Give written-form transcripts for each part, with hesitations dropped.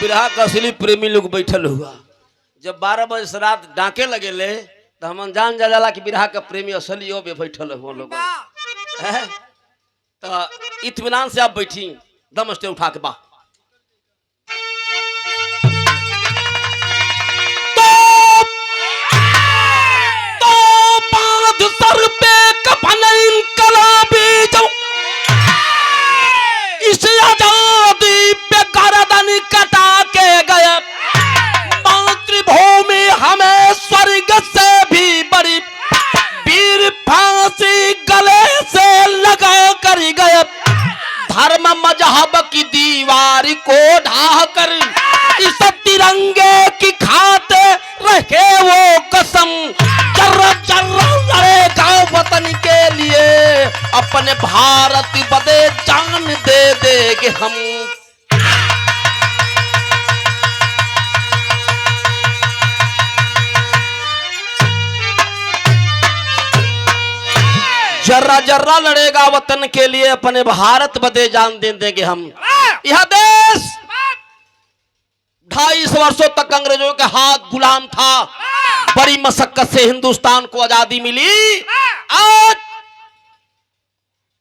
बिरहा का असली प्रेमी लोग बैठल हुआ। जब 12 बजे से रात डांके लगे ले तो हम जान जाला कि बिरहा का प्रेमी असली हो बैठल हुआ लोग। तो इत्मीनान से आप बैठी, दम स्टे उठा के बा। तो बांध सर पे कफन इनकलाबी जो इस आजादी पे गर्दन कटा के गए, मातृभूमि हमें स्वर्ग से भी बड़ी वीर फांसी गले से लगा कर गए, धर्म मजहब की दीवार को ढाह कर इस तिरंगे की खाते रखे वो कसम, जर्रा जर्रा लड़ेगा वतन के लिए, अपने भारत बदे जान दे देंगे हम। जर्रा जर्रा लड़ेगा वतन के लिए, अपने भारत बदे जान दे देंगे हम। यह देश 250 वर्षों तक अंग्रेजों के हाथ गुलाम था, बड़ी मशक्कत से हिंदुस्तान को आजादी मिली। आज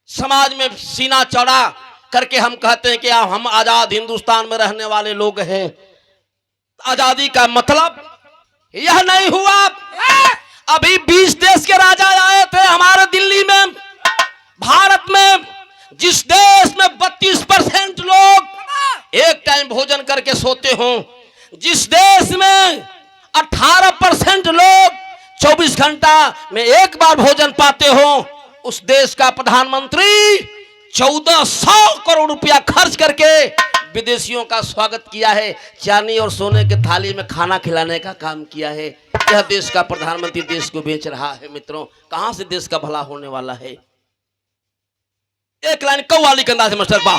समाज में सीना चौड़ा करके हम कहते हैं कि हम आजाद हिंदुस्तान में रहने वाले लोग हैं। आजादी का मतलब यह नहीं हुआ। अभी 20 देश के राजा आए थे हमारे दिल्ली में, भारत में, जिस देश में 32% लोग एक टाइम भोजन करके सोते हों, जिस देश में 18% लोग 24 घंटा में एक बार भोजन पाते हों, उस देश का प्रधानमंत्री 1400 करोड़ रुपया खर्च करके विदेशियों का स्वागत किया है, चांदी और सोने के थाली में खाना खिलाने का काम किया है। यह देश का प्रधानमंत्री देश को बेच रहा है। मित्रों, कहां से देश का भला होने वाला है? एक लाइन कव्वाली के अंदाज से मास्टर बा।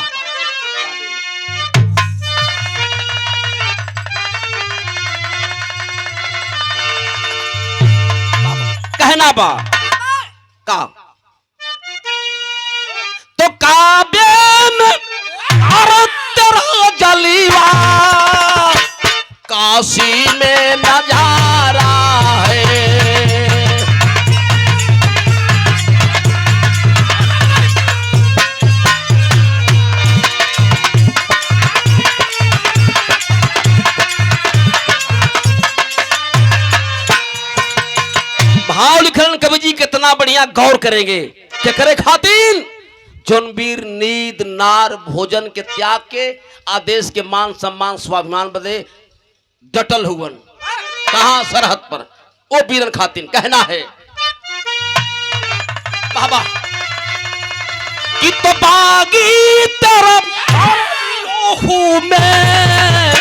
कहना बा का तो काबे में तेरा जलीवा, काशी में नजारा है, भाव लिखन कवि जी कितना बढ़िया गौर करेंगे कि करे खातिर जोनवीर नींद नार भोजन के त्याग के आदेश के मान सम्मान स्वाभिमान बदे डटल हुवन, कहां सरहद पर, ओ वीरन खातिन कहना है बाबा कि तो बागी तरफ लोहू में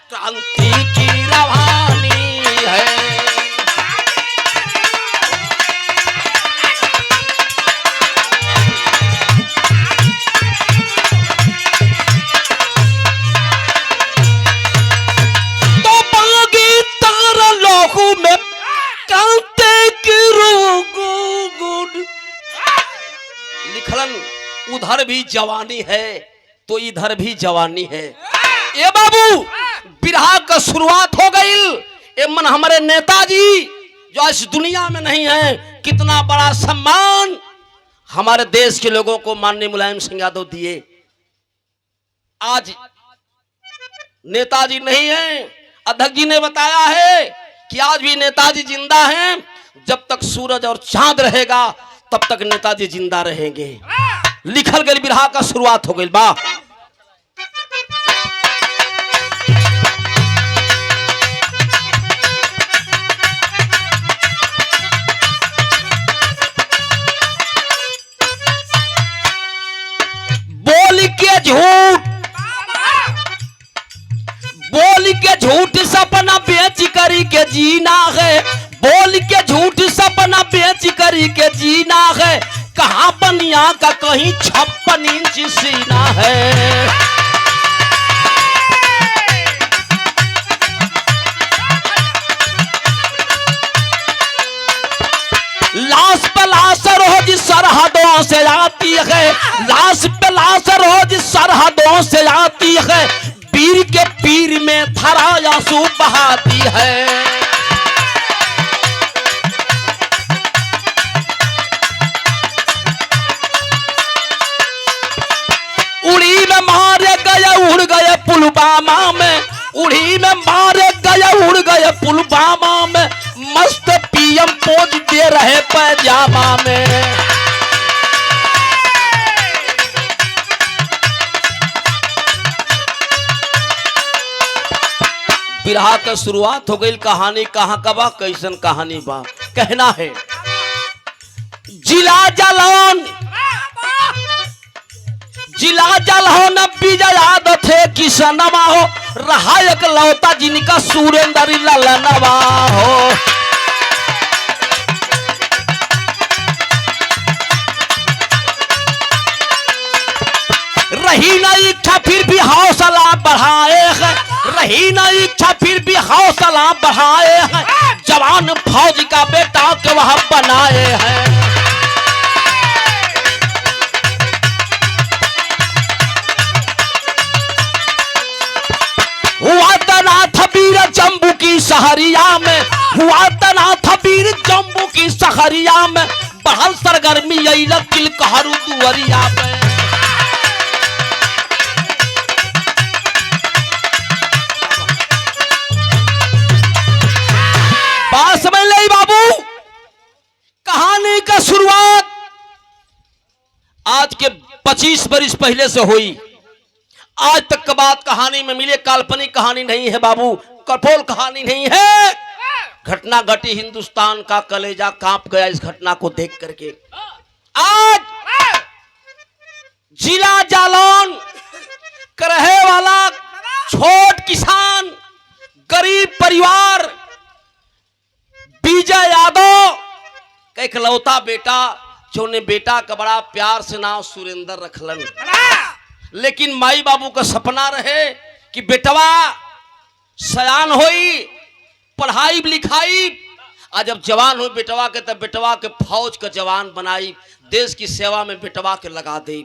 क्रांति की रवानी है, उधर भी जवानी है तो इधर भी जवानी है। ए बाबू, बिरहा का शुरुआत हो गई। ए मन हमारे नेताजी जो इस दुनिया में नहीं है, कितना बड़ा सम्मान हमारे देश के लोगों को माननीय मुलायम सिंह यादव दिए। आज नेताजी नहीं है, अध्यक्ष जी ने बताया है कि आज भी नेताजी जिंदा हैं। जब तक सूरज और चांद रहेगा तब तक नेताजी जिंदा रहेंगे। लिखल गई बिरहा का शुरुआत हो गई बा। बोल के झूठ सपना बेच करी के जीना है, बोल के झूठ सपना बेच करी के जीना है, कहां बनिया का कहीं 56 इंच सीना है। लाश पे लाश रोज सरहदों से आती है, लाश पे लाश रोज सरहदों से आती है, पीर के पीर में धारा आंसू बहाती है। उड़ी में मारे गए उड़ गए पुलवामा में, उड़ी में मारे गए उड़ गए पुलवामा में, मस्त पीएम पोज दे रहे पैजामा में। बिरहा का शुरुआत हो गई, कहानी कहाँ कबा कैसन कहानी बा कहना है। जिला जालौन, जिला जालौन विजय यादव थे किसनवा हो, रहा एक लौता जिनका सुरेंद्र ललनवा हो। रही ना इच्छा फिर भी हौसला बढ़ाए हैं, रही ना इच्छा फिर भी हौसला बढ़ाए हैं, जवान फौज का बेटा के वह बनाए हैं। हुआ तनाथ वीर जम्बू की सहरिया में, हुआ तनाथ वीर जम्बू की सहरिया में, बढ़ल सरगर्मी किल कहरू दुअरिया में। बात समझ ले बाबू, कहानी का शुरुआत आज के 25 बरिस पहले से हुई। आज तक का बात कहानी में मिले, काल्पनिक कहानी नहीं है बाबू, कपोल कहानी नहीं है। घटना घटी, हिंदुस्तान का कलेजा कांप गया इस घटना को देख करके। आज जिला जालौन का रहे वाला छोट किसान, गरीब परिवार, विजय यादव का इकलौता बेटा, जो ने बेटा का बड़ा प्यार से नाम सुरेंद्र रखलन। लेकिन माई बाबू का सपना रहे कि बेटवा सयान होई, पढ़ाई लिखाई, आज जब जवान हो बेटवा के, तब बेटवा के फौज का जवान बनाई, देश की सेवा में बेटवा के लगा दे।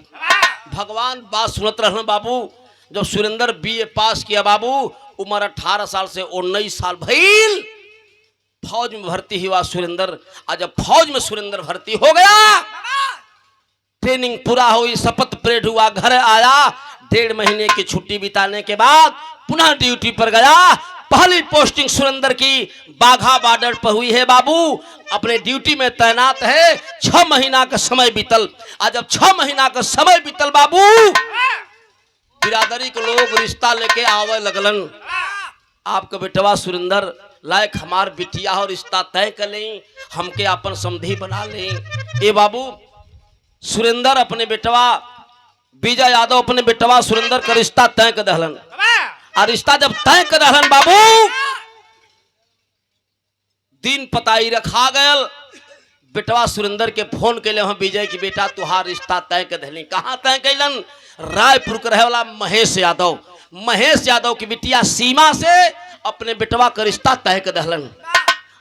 भगवान बात सुनत रहना बाबू। जब सुरेंद्र बीए पास किया बाबू, उम्र 18 साल से 19 साल भइल, फौज में भर्ती हुआ सुरेंद्र। आज जब फौज में सुरेंद्र भर्ती हो गया, ट्रेनिंग पूरा हुई, शपथ परेड हुआ, घर आया, 1.5 महीने की छुट्टी बिताने के बाद पुनः ड्यूटी पर गया। पहली पोस्टिंग सुरेंद्र की बाघा बॉर्डर पर हुई है बाबू। अपने ड्यूटी में तैनात है, 6 महीना का समय बीतल। आज जब 6 महीना का समय बीतल बाबू, बिरादरी के लोग रिश्ता लेके आवे लगलन। आपका बेटवा सुरेंद्र लायक हमार बिटिया और रिश्ता तय कर लें, हमके अपन समधी बना लें। ए बाबू, सुरेंद्र अपने बेटवा विजय यादव अपने बेटवा सुरेंद्र का रिश्ता तय कर दहलन। और रिश्ता जब तय कर दहलन बाबू, दिन पताई रखा गयल। बेटवा सुरेंद्र के फोन कैले, हम विजय की बेटा तुहार रिश्ता तय कर दहली। कहाँ तय कैलन? रायपुर के रहे वाला महेश यादव, महेश यादव की बिटिया सीमा से अपने बेटवा का रिश्ता तय कर दहलन।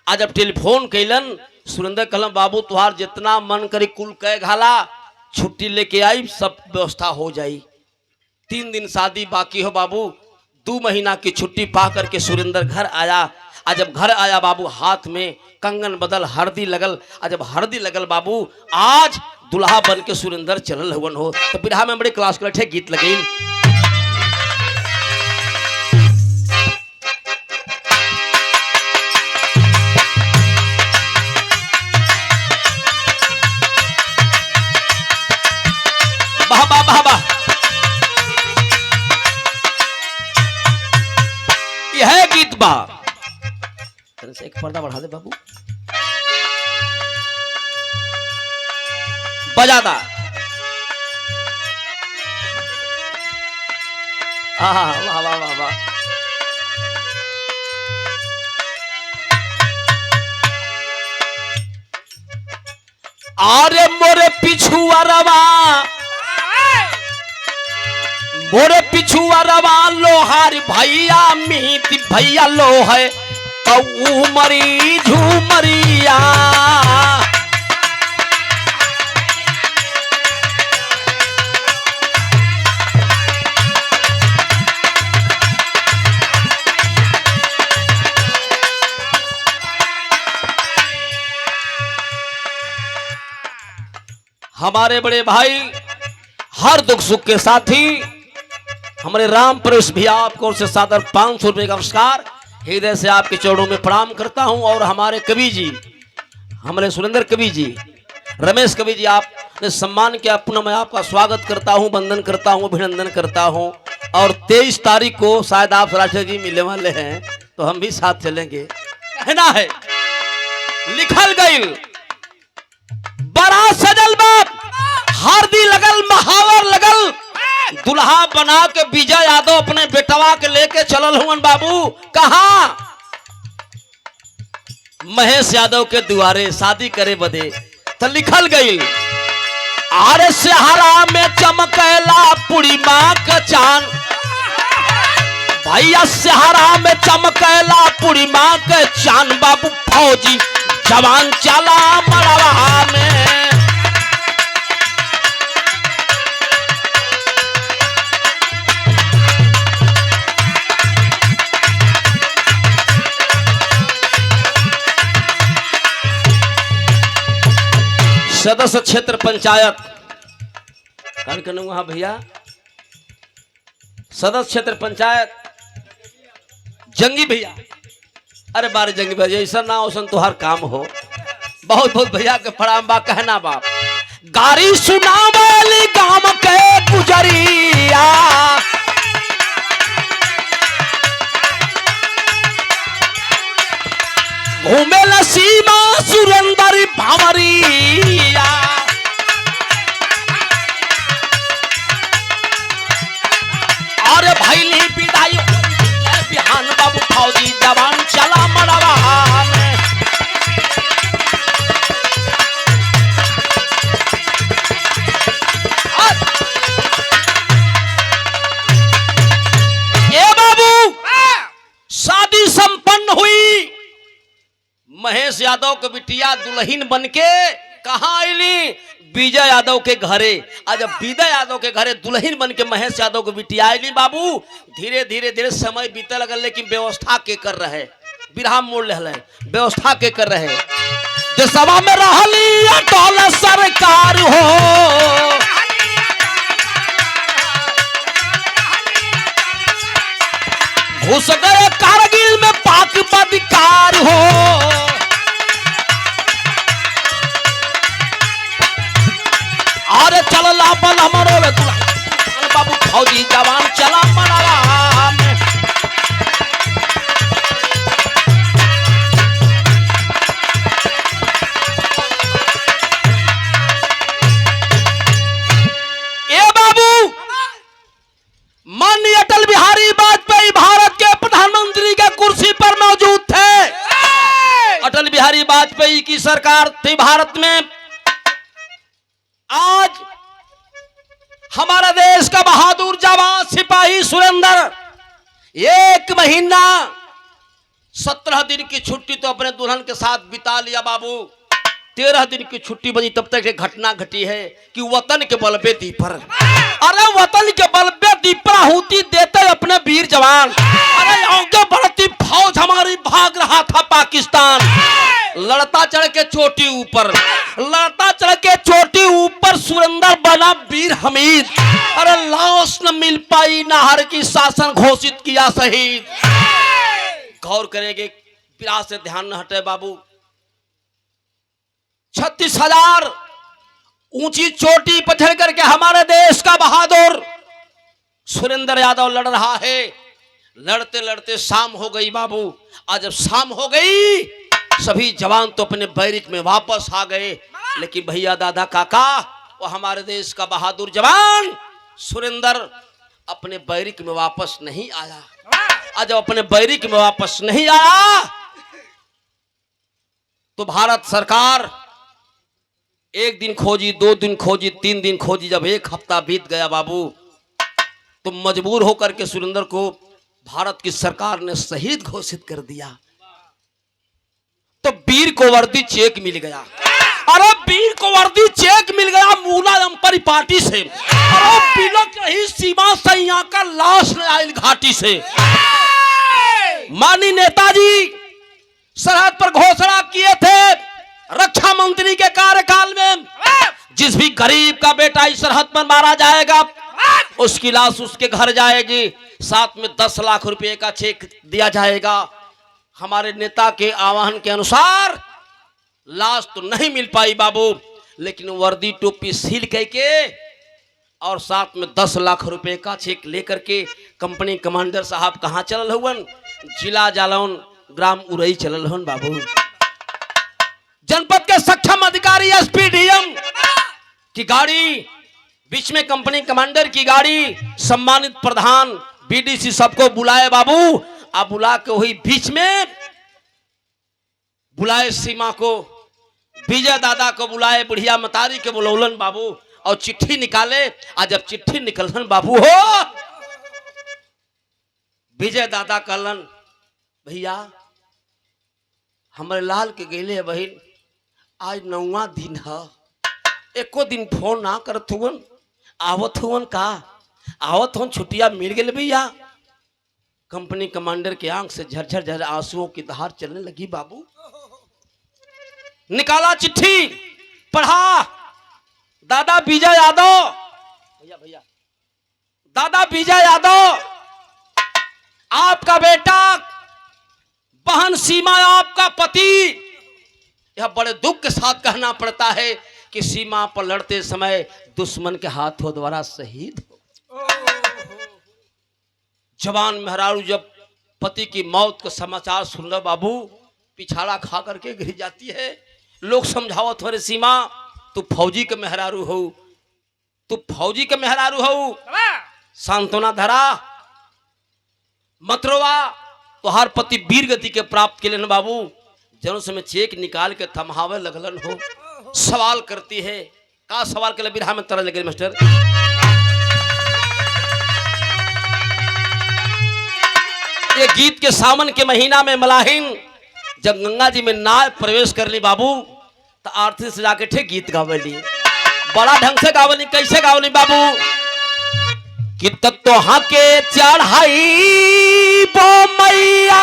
आज जब टेलीफोन कैलन, सुरेंद्र कहलन बाबू तुहार जितना मन करी कुल कह घाला, छुट्टी लेके आई, सब व्यवस्था हो जाई। 3 दिन शादी बाकी हो बाबू। 2 महीना की छुट्टी पा करके सुरेंद्र घर आया। आज जब घर आया बाबू, हाथ में कंगन बदल, हल्दी लगल। आज जब हल्दी लगल बाबू, आज दुल्हा बन के सुरेंद्र चलल हुवन हो। तो बिरहा में बड़े क्लास के गीत लगे। यह गीत बा, से एक पर्दा बढ़ा दे बाबू, बजादा। वाह वाह वाह वाह। अरे मोरे पिछुआ रवा, मोरे पिछुआ रवा लोहार भैया, मीत भैया लो है उमरी झूमरिया। हमारे बड़े भाई हर दुख सुख के साथी हमारे राम प्रवेश भी आपको ओर से सादर 500 रुपए का पुरस्कार हृदय से आपके चरणों में प्रणाम करता हूं। और हमारे कवि जी, हमारे सुरेंद्र कवि जी, रमेश कवि जी, आपने सम्मान किया, पुनः मैं आपका स्वागत करता हूं, वंदन करता हूं, अभिनंदन करता हूं। और 23 तारीख को शायद आप राष्ट्र जी मिलने वाले हैं, तो हम भी साथ चलेंगे। कहना है लिखल गई बड़ा सजल बाप हार्दी लगल महावर लगल, दुल्हा बना के विजय यादव अपने बेटवा के लेके चलल हुन बाबू। कहा? महेश यादव के दुआरे शादी करे बदे। तो लिखल गई आरे सहारा में चमकेला पूर्णिमा का चांद, भैया सहारा में चमकेला पूर्णिमा के चांद, बाबू फौजी जवान चला मरवा में। सदस्य क्षेत्र पंचायत वहां भैया, सदस्य क्षेत्र पंचायत जंगी भैया, अरे बारे जंगी भैया ऐसा ना औसन तो हर काम हो। बहुत बहुत भैया के प्रणाम बा। कहना बाप गारी सुनावली गांव के गुजरिया, घूमे ला सीमा सुरेंद्र भावरिया, अरे भैली विदाई बिहान बाबू फौजी जवान चला मरवा में। ए बाबू शादी संपन्न हुई, महेश यादव के बिटिया दुल्हन बनके कहाँ आईली? विजय यादव के घरे। आज जब विजय यादव के घरे दुल्हन बन के महेश यादव के बिटिया आईली बाबू, धीरे धीरे धीरे समय बीते लगल, लेकिन व्यवस्था के कर रहे विराम मोड़ ले, व्यवस्था के कर रहे देशवा में रहली अटल सरकार हो, घुस गए कारगिल में पाक बधिकार हो। अरे चलला बल हमारो बाबू फौजी जवान चला मरवा में। ए बाबू माननीय अटल बिहारी वाजपेयी भारत के प्रधानमंत्री के कुर्सी पर मौजूद थे। अटल बिहारी वाजपेयी की सरकार थी भारत में। आज हमारा देश का बहादुर जवान सिपाही सुरेंद्र 1 महीना 17 दिन की छुट्टी तो अपने दुल्हन के साथ बिता लिया बाबू। 13 दिन की छुट्टी बनी, तब तक एक घटना घटी है कि वतन के बलबे पर, अरे वतन के बलबे पर आहुति देते अपने वीर जवान, अरे आगे बढ़ती फौज हमारी भाग रहा था पाकिस्तान। लड़ता चढ़ के चोटी ऊपर, लड़ता चढ़ के चोटी ऊपर सुरेंद्र बना वीर हमीद। अरे लाश न मिल पाई, नाहर की शासन घोषित किया शहीद। गौर करेंगे, विरासत से ध्यान न हटे बाबू। 36,000 ऊंची चोटी पर चढ़ करके हमारे देश का बहादुर सुरेंद्र यादव लड़ रहा है। लड़ते लड़ते शाम हो गई बाबू। आज जब शाम हो गई, सभी जवान तो अपने बैरिक में वापस आ गए, लेकिन भैया दादा काका वो हमारे देश का बहादुर जवान सुरेंद्र अपने बैरिक में वापस नहीं आया। आज जब अपने बैरिक में वापस नहीं आया तो भारत सरकार 1 दिन खोजी, 2 दिन खोजी, 3 दिन खोजी। जब 1 हफ्ता बीत गया बाबू, तो मजबूर होकर के सुरेंद्र को भारत की सरकार ने शहीद घोषित कर दिया। तो वीर को वर्दी चेक मिल गया। अरे वीर को वर्दी चेक मिल गया मूला अंपरी पार्टी से। अरे बिलक रही सीमा सैया का लाश न आई घाटी से। माननीय नेताजी सरहद पर घोषणा किए थे रक्षा मंत्री के कार्यकाल में जिस भी गरीब का बेटा इस सरहद पर मारा जाएगा उसकी लाश उसके घर जाएगी, साथ में 10 लाख रुपए का चेक दिया जाएगा। हमारे नेता के आह्वान के अनुसार लाश तो नहीं मिल पाई बाबू, लेकिन वर्दी टोपी सील करके और साथ में 10 लाख रुपए का चेक लेकर के कंपनी कमांडर साहब कहाँ चलल हुवन? जिला जालौन ग्राम उरई चलल हुवन बाबू। जनपद के सक्षम अधिकारी एसपी डीएम की गाड़ी बीच में, कंपनी कमांडर की गाड़ी, सम्मानित प्रधान बीडीसी सबको बुलाए बाबू। आप बुला के वही बीच में बुलाए सीमा को, विजय दादा को बुलाए, बुढ़िया मतारी के बुलौलन बाबू और चिट्ठी निकाले। आज जब चिट्ठी निकलन बाबू हो, विजय दादा कहलन भैया हमारे लाल के गेले बहन आज 9वां दिन है, एको दिन फोन ना करत हुवन, आवत हुवन का आवत हुन, छुट्टियां मिल गए भैया। कंपनी कमांडर के आंख से झरझर झर आंसुओं की धार चलने लगी बाबू। निकाला चिट्ठी, पढ़ा, दादा विजय यादव, भैया दादा विजय यादव, आपका बेटा, बहन सीमा, आपका पति। यह बड़े दुख के साथ कहना पड़ता है कि सीमा पर लड़ते समय दुश्मन के हाथों द्वारा शहीद हो। जवान मेहरारू जब पति की मौत का समाचार सुन लो बाबू, पिछाड़ा खा करके गिर जाती है। लोग समझावत हो, रे सीमा तू फौजी के मेहरारू हो, तू फौजी के मेहरारू हो, सांत्वना धरा, मत रोवा, तुहार पति वीर गति के प्राप्त के लिए बाबू। जन समय चेक निकाल के थमहावे लगलन हो, सवाल करती है, का सवाल के लिए बिरहा में तरह लगे मास्टर। ये गीत के सावन के महीना में मलाहिन जब गंगा जी में नाव प्रवेश कर ली बाबू, तो आरती से जाके ठे गीत गावली, बड़ा ढंग से गावली। कैसे गावली बाबू? कि तो हाके चढ़ाई बो मैया,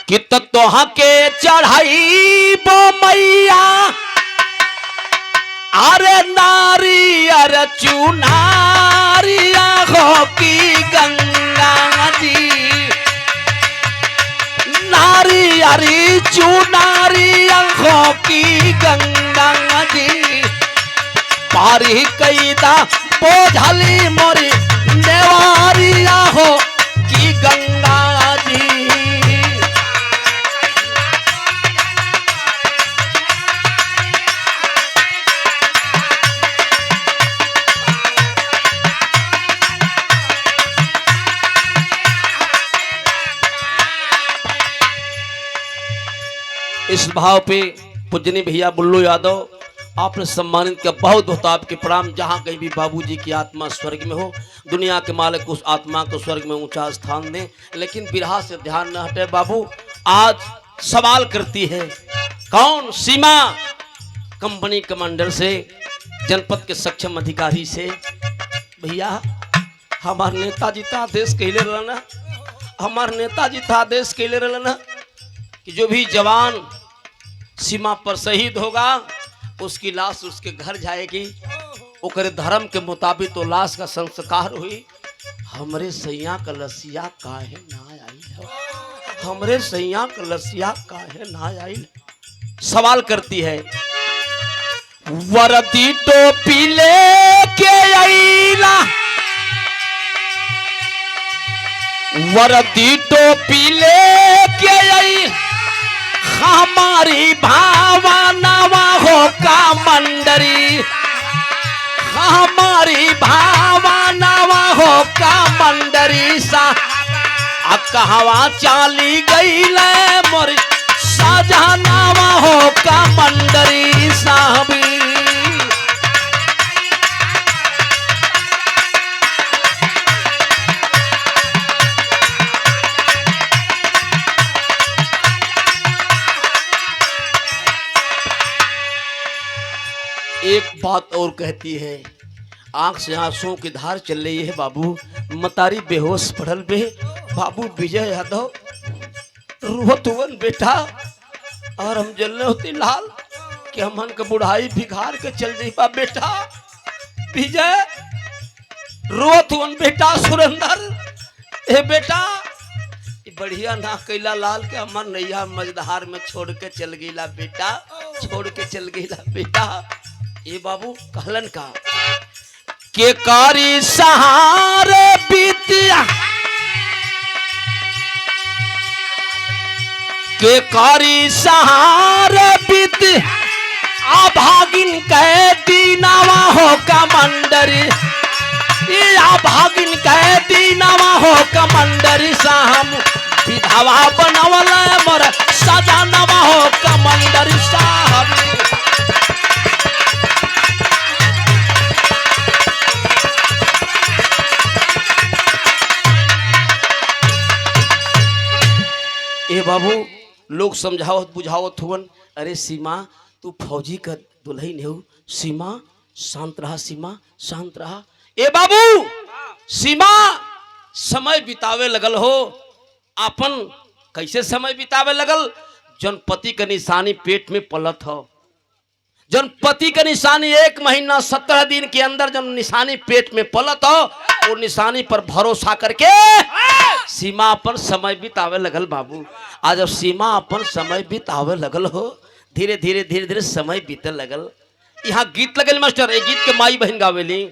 कि तो हाके चढ़ाई बो मैया, अरे नारी अरे चुनारिया हो की गंगा जी, नारी अरे चुनारिया हो की गंगा जी, पारी कैदा बोझली मोरी नेवारिया हो की गंगा जी। इस भाव पे पूजनी भैया बुल्लू यादव आपने सम्मानित किया, बहुत होता आपके प्रणाम। जहाँ कहीं भी बाबूजी की आत्मा स्वर्ग में हो, दुनिया के मालिक उस आत्मा को स्वर्ग में ऊंचा स्थान दें। लेकिन बिरहा से ध्यान न हटे बाबू। आज सवाल करती है कौन? सीमा कंपनी कमांडर से, जनपद के सक्षम अधिकारी से। भैया हमारे नेताजी था आदेश कहले रहना, हमारे नेताजी था आदेश कहले रहना कि जो भी जवान सीमा पर शहीद होगा उसकी लाश उसके घर जाएगी, ओकरे धर्म के मुताबिक तो लाश का संस्कार हुई। हमरे सैया का लसिया काहे ना आई है, हमरे सैया का लसिया काहे ना आई। सवाल करती है, वर्दी टोपी लेके आईला, वर्दी टोपी लेके आई, हमारी भावनावा हो का मंडरी, हमारी भावनावा हो का मंडरी सा। अब कहवा चाली गई ले मोर साजनावा हो का मंडरी साहबी। एक बात और कहती है, आंख से आंसुओं की धार चल रही है बाबू। मतारी बेहोश पड़ल बे बाबू। विजय यादव रोहतवन बेटा और हम जलने होती लाल कि हमन के बुढ़ाई भिखार के चल जाइबा बेटा विजय रोत हुन बेटा सुरेंद्र ए बेटा बढ़िया ना कैला लाल के हमर नैया मजधार में छोड़ के चल गईला बेटा छोड़ के चल गईला बेटा। ए बाबू कहलन का के कारी सहारे बीतिया के कारी सहारे बीत आभागिन कह दीनावा हो कमंडरी आभागिन कह दीनावा हो कमंडरी साहब विधवा बनवल मोर सजनवा हो कमंडरी साहब। ए बाबू लोग समझावत बुझावत हुवन अरे सीमा तू फौजी का दुल्हन हो सीमा शांत रहा सीमा शांत रहा। ए बाबू सीमा समय बितावे लगल हो अपन कैसे समय बितावे लगल जन पति के निशानी पेट में पलत हो जन पति के निशानी 1 महीना 17 दिन के अंदर जन निशानी पेट में पलत हो वो निशानी पर भरोसा करके सीमा अपन समय बितावे लगल बाबू। आज जब सीमा अपन समय बितावे लगल हो धीरे धीरे धीरे धीरे समय बीते लगल। यहाँ गीत लगल मास्टर एक गीत के माई बहन गावेली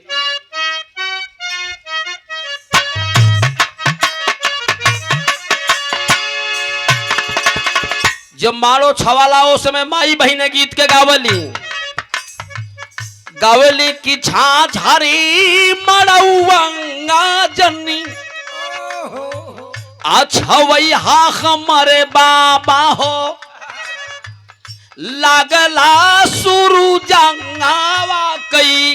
जब मारो छवाला उस समय माई बहन गीत के गावली गावली की झाझारी मड़ौंगा जन्नी अच्छा वही हा हमारे बाबा हो लागला सुरु जंगावा कई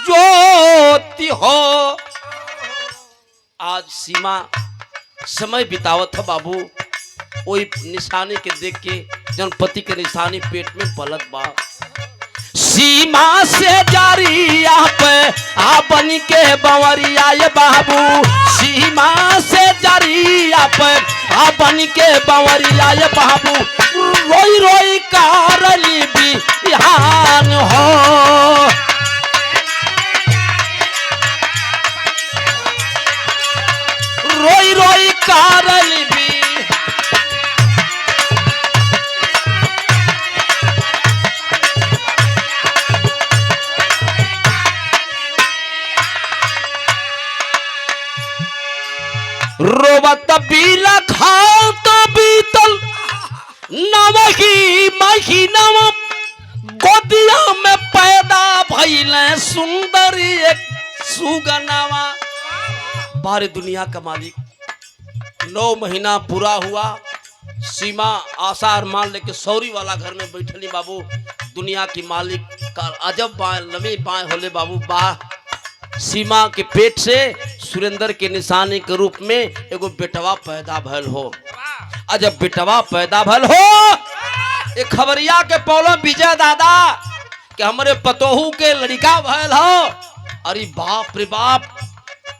ज्योति हो। आज सीमा समय बितावत है बाबू वही निशानी के देख के जन पति के निशानी पेट में पलत बा सीमा से जारी आप बन के बंवरिया ये बाबू सीमा से जारी आप बन के बंवरिया ये बाबू रोई रोई कारली बिहान हो रोई रोई कारली रोबत बीला खाओ तो बीतल नवही महीनव गोदिया में पैदा भइले सुंदरी एक सुगनावा। बारे दुनिया का मालिक 9 महीना पूरा हुआ सीमा आशा अरमान लेके सौरी वाला घर में बैठली बाबू दुनिया की मालिक का अजब बाएं लमी बाएं होले बाबू बा सीमा के पेट से सुरेंद्र के निशानी के रूप में एगो बेटवा पैदा भल हो। अजब बेटवा पैदा भल हो एक खबरिया के पौलो विजय दादा कि हमारे पतोहू के लड़का भल हो। अरे बाप रे बाप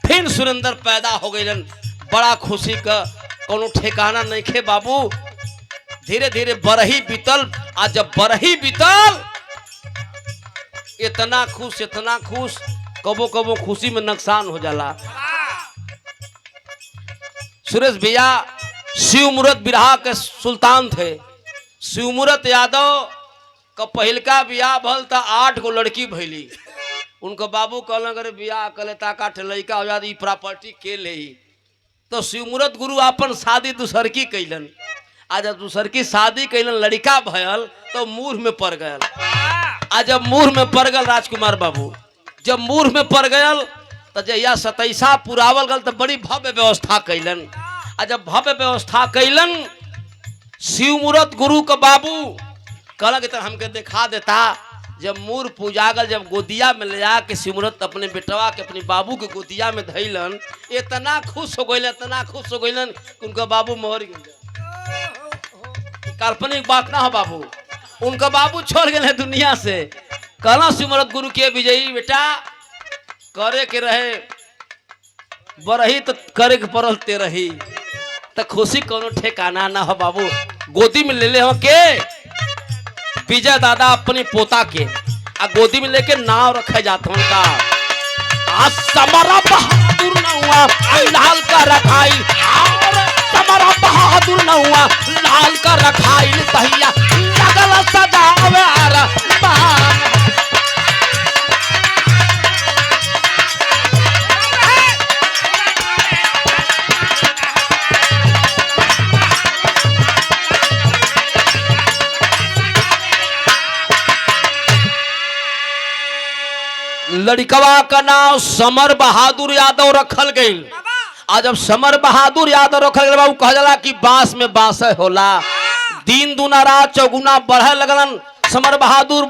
फिर सुरेंद्र पैदा हो गए बड़ा खुशी का कोनो ठिकाना नहीं खे बाबू। धीरे धीरे बरही बीतल आज जब बरही बीतल इतना खुश कबो कबो खुशी में नुकसान हो जाला। सुरेश भैया शिवमूर्त बिरहा के सुल्तान थे। शिवमूर्त यादव का पहिलका बियाह भल था 8 गो लड़की भैली। उनको बाबू कहलन अगर बियाह कले ताका लड़का हो जाती प्रॉपर्टी के ले तो शिवमूर्त गुरु अपन शादी दूसर की कैलन। आज दूसर की शादी कैलन लड़का भयल तो मूर्ख में पड़ गयल। आज जब मूर्ख में पड़ गल राजकुमार बाबू जब मूर्ख में पड़ गयल तो जहिया 27 पुरावल गल तो बड़ी भव्य व्यवस्था कैलन। आ जब भव्य व्यवस्था कैलन शिवमूर्त गुरु का बाबू कहला कि हमके दिखा देता। जब मूर पूजागल जब गोदिया में ले जाके शिवमूर्त अपने बेटवा के अपने बाबू के गोदिया में धैलन इतना खुश हो गइलन उनका बाबू मर गए। काल्पनिक बात ना हो बाबू उनका बाबू छोड़ गए दुनिया से। कहला शिवमूर्त गुरु के विजयी बेटा करे के रहे बरही तो करे के पड़ल ते रही तो खुशी कोनो ठेकाना ना हो बाबू। गोदी में ले ले हो के विजय दादा अपने पोता के आ गोदी में लेके नाव रखे जाते उनका। आज समरा बहादुर न हुआ लाल का रखाइल, समरा बहादुर न हुआ लाल का रखाइल, भैया लगल सदावे लड़कवा का नाम समर बहादुर यादव रखल गई। आज जब समर बहादुर यादव रखल गई बाबू कह जाला कि बांस में बांस होला, दिन दुना रात चौगुना बढ़े लगलन। समर बहादुर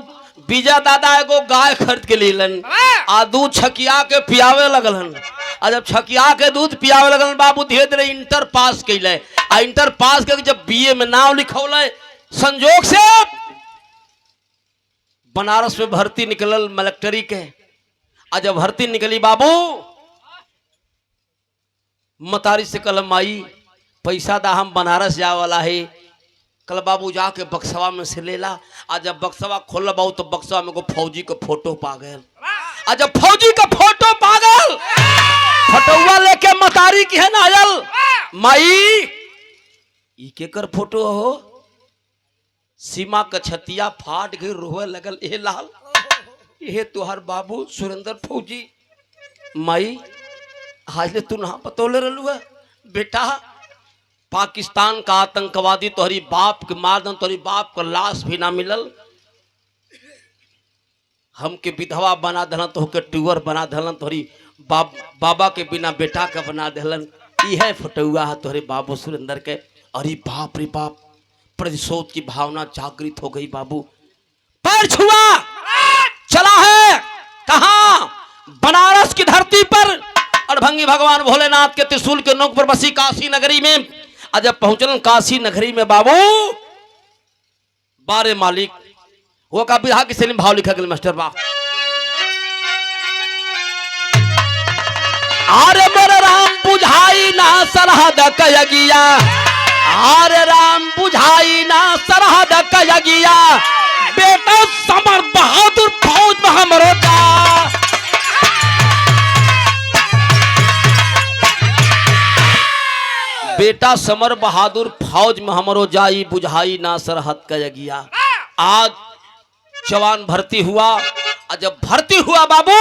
विजय दादा एगो गाय खरीद के लेलन आ दूध छकिया के पियावे लगलन। आ जब छकिया के दूध पियावे लगलन बाबू धीरे धीरे इंटर पास कैले आ इंटर पास करके जब बीए में नाम लिखौले संजोग से बनारस में भर्ती निकलल मिलिट्री के। आज जब भर्ती निकली बाबू मतारी से कल माई पैसा दा हम बनारस जाए वाला है। कल बाबू जाके बक्सवा में से लेला। आज जब बक्सवा खोल बाबू तो बक्सवा में को फौजी का फोटो पा गए। आज जब फौजी का फोटो पा गए फटुआ लेके मतारी की है नायल माई ई के कर फोटो हो। सीमा का छतिया फाट गई रोए लगल ए लाल ये तुहार बाबू सुरेंद्र फौजी। माई आज ले तू ना बतौले रहलू है बेटा पाकिस्तान का आतंकवादी तोहरी बाप के मार दन, तोहरी बाप का लाश भी ना मिलल, हमके विधवा बना दलन, तोहके टूअर बना दलन, तोहरी बाबा के बिना बेटा का बना दलन। यह फटुआ है तोहरे बाबू सुरेंद्र के। अरे बाप रे बाप प्रतिशोध की भावना जागृत हो गई बाबू। पैर छुआ चला है कहां बनारस की धरती पर अड़भंगी भगवान भोलेनाथ के त्रिशूल के नोक पर बसी काशी नगरी में। आज जब पहुंचल काशी नगरी में बाबू बारे मालिक वो का बिरहा की शैली भाव लिखा गया मास्टर बा। आरे मोर राम बुझाई ना सरहद कयगिया, आरे राम बुझाई ना सरहद कयगिया, बेटा समर बहादुर फौज में हमरो जा। बेटा समर बहादुर फौज में हमरो जाई बुझाई ना सरहद कयगिया। आज जवान भर्ती हुआ। आज जब भर्ती हुआ बाबू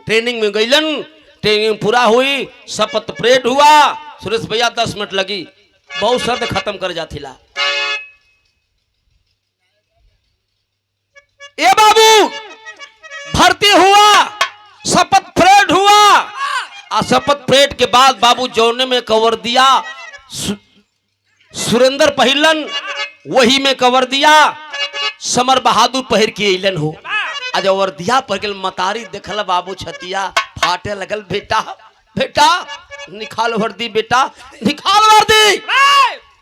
ट्रेनिंग में गईलन, ट्रेनिंग पूरा हुई, शपथ परेड हुआ। सुरेश भैया 10 मिनट लगी, बहुत शर्त खत्म कर जाथिला। ए बाबू भर्ती हुआ, शपथ परेड हुआ। शपथ परेड के बाद बाबू जौने में कवर दिया सुरेंद्र पहिलन, वही में कवर दिया समर बहादुर पहिर के अलन हो। आज वर्दिया पर गल मतारी देखल बाबू छतिया फाटे लगल। बेटा बेटा निकाल वर्दी, बेटा निकाल वर्दी।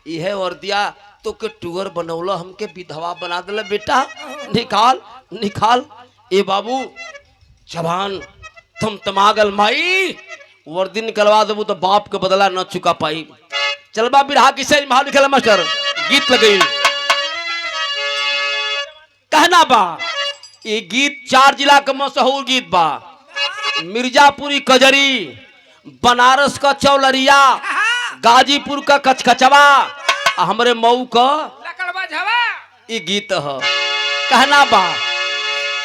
यह वर्दिया तो के टूअर बनौला, हमके विधवा बना दिला। बेटा निकाल निकाल। ए बाबू जवान तुम तमागल माई वर्दी निकलवा देबू तो बाप के बदला न चुका पाई। चलबा बिरहा किसे महाल लिखल मास्टर गीत लगे कहना बा। ये गीत 4 जिला का मशहूर गीत बा। मिर्जापुरी कजरी, बनारस का चौलरिया, गाजीपुर का कचकचवा, हमरे मऊ का ये गीत है। कहना बा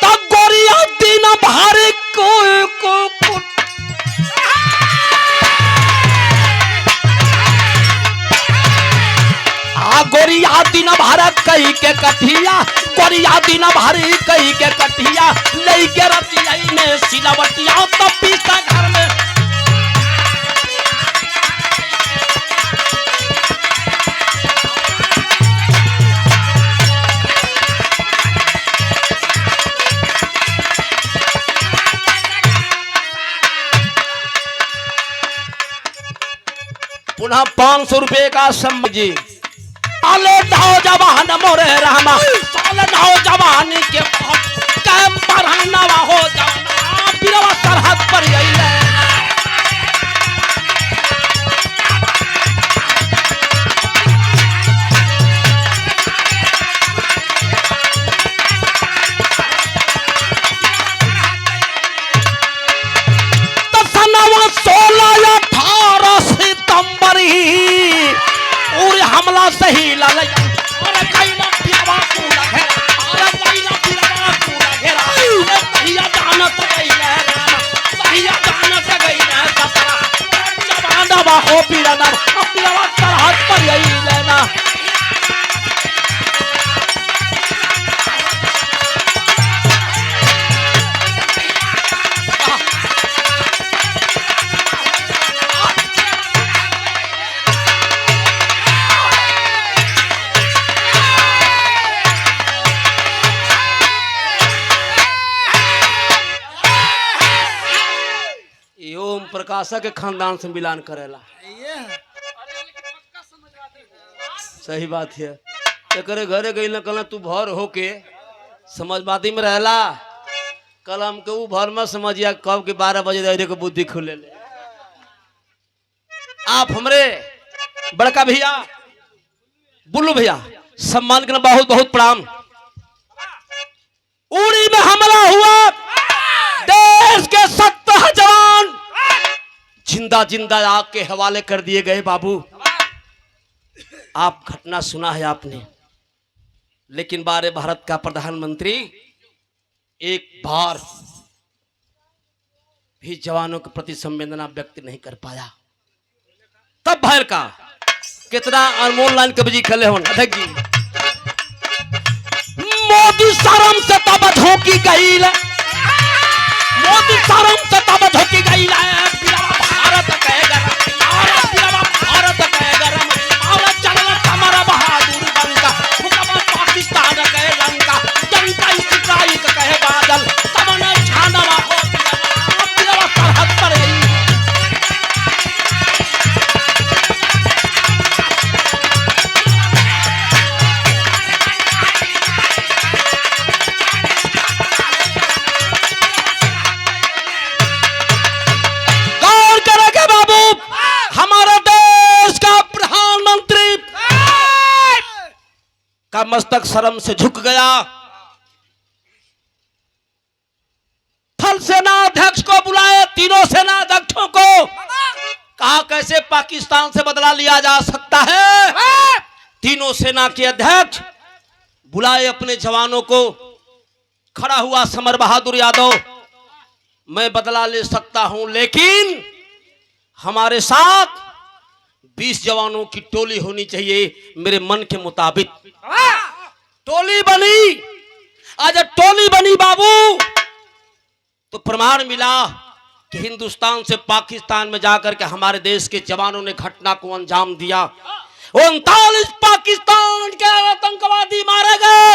तब गोरिया दिन भारे को गोरिया दिन भारत कही के कठिया, गोरिया दिन भारी कही के कठिया, लेके रतिया में सिलवटिया तब पीसा घर में। पुनः 500 रुपए का सम्मान। साले नौजवान मोरे रहमा, साले नौजवानी के कैम बरहनवा हो जाना, बिरवा सरहद पर अइले। हमला सही लाल अरे कैला पियावा पूरा घेरा अरे कैला पियावा पूरा घेरा अरे सहिया जानत गई है रामा सहिया जानत गई है सतरा जवाना बा हो पीराना पियावा सरहद पर यही लेना ओम प्रकाशा के खानदान से मिलान करेला सही बात है एकरे घरे गई ना कल तू भर होके समझवादी में रहला कल हमके ऊ भर में समझिया कब के 12 बजे दे के बुद्धि खुले ले आप हमरे बड़का भैया बुल्लू भैया सम्मान के बहुत बहुत प्रणाम। उड़ी में हमला हुआ देश के 70 जवान जिंदा जिंदा आग के हवाले कर दिए गए। बाबू आप घटना सुना है आपने, लेकिन बारे भारत का प्रधानमंत्री एक बार भी जवानों के प्रति संवेदना व्यक्त नहीं कर पाया। तब भैर का कितना अनमोल लाइन कब्जी खले हो अध्यक्ष जी। मोदी शर्म से तब झोंकी गई, मोदी शर्म से तब झोंकी गई। भारत कहेगा भारत कहेगा चल हमारा बहादुर बनका पाकिस्तान कहे लंका जनता इस्राइल कहे बादल तमने छानवा हो सरहद पर ही का मस्तक शर्म से झुक गया। थल सेना अध्यक्ष को बुलाए, तीनों सेना अध्यक्षों को कहा कैसे पाकिस्तान से बदला लिया जा सकता है। तीनों सेना के अध्यक्ष बुलाए अपने जवानों को। खड़ा हुआ समर बहादुर यादव, मैं बदला ले सकता हूं लेकिन हमारे साथ 20 जवानों की टोली होनी चाहिए मेरे मन के मुताबिक। टोली बनी, आज टोली बनी बाबू, तो प्रमाण मिला कि हिंदुस्तान से पाकिस्तान में जाकर के हमारे देश के जवानों ने घटना को अंजाम दिया। 39 पाकिस्तान के आतंकवादी मारे गए,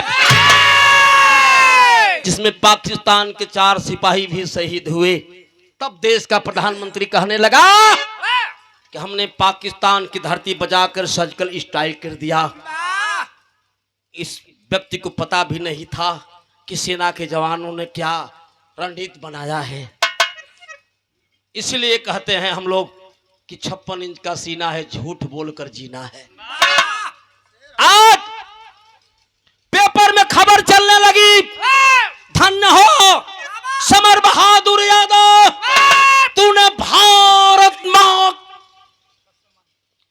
जिसमें पाकिस्तान के 4 सिपाही भी शहीद हुए। तब देश का प्रधानमंत्री कहने लगा कि हमने पाकिस्तान की धरती बजाकर सर्जिकल स्ट्राइक कर दिया। इस व्यक्ति को पता भी नहीं था कि सेना के जवानों ने क्या रणनीति बनाया है। इसलिए कहते हैं हम लोग कि 56 इंच का सीना है, झूठ बोलकर जीना है। आज पेपर में खबर चलने लगी, धन्य हो समर बहादुर यादव, तूने भारत मां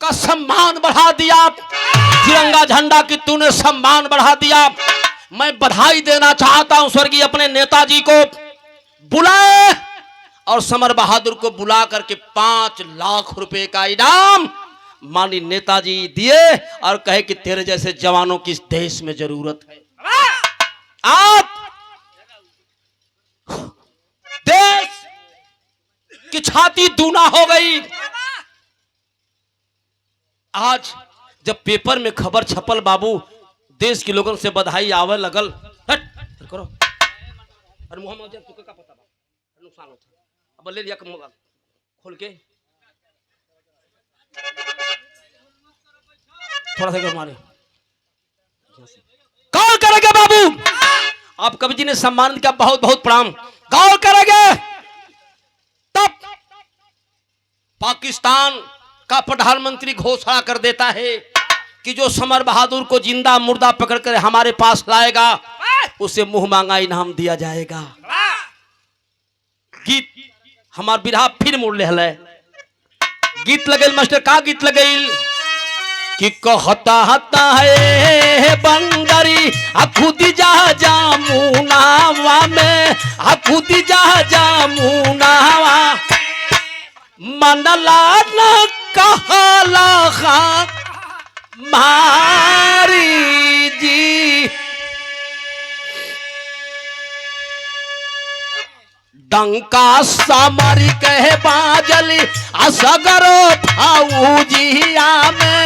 का सम्मान बढ़ा दिया, तिरंगा झंडा की तूने सम्मान बढ़ा दिया। मैं बधाई देना चाहता हूं स्वर्गीय अपने नेताजी को। बुलाए और समर बहादुर को बुला करके 5 लाख रुपए का इनाम माननीय नेताजी दिए और कहे कि तेरे जैसे जवानों की इस देश में जरूरत है। आप देश की छाती दूना हो गई। आज जब पेपर में खबर छपल बाबू, देश के लोगों से बधाई आवे लगल। हट करो, अरे मोहम्मद जब तुके का पता बा नुकसान होता, अब ले लिया खोल के थोड़ा सा मारे। गौर करेंगे बाबू, आप कवि जी ने सम्मान किया, बहुत बहुत प्रणाम। गौर करेंगे तब पाकिस्तान का प्रधानमंत्री घोषणा कर देता है कि जो समर बहादुर को जिंदा मुर्दा पकड़कर हमारे पास लाएगा उसे मुंह मांगा इनाम दिया जाएगा। गीत हमार बिरहा फिर मुड़ ले गीत लगे मास्टर का गीत लगे कि कहता हता है बंदरी खुद जा जामुनावा में खुद जा जामुनावा मनला न कहला मारी जी डंका सामरी कहे बाजली असगरो फाऊजिया में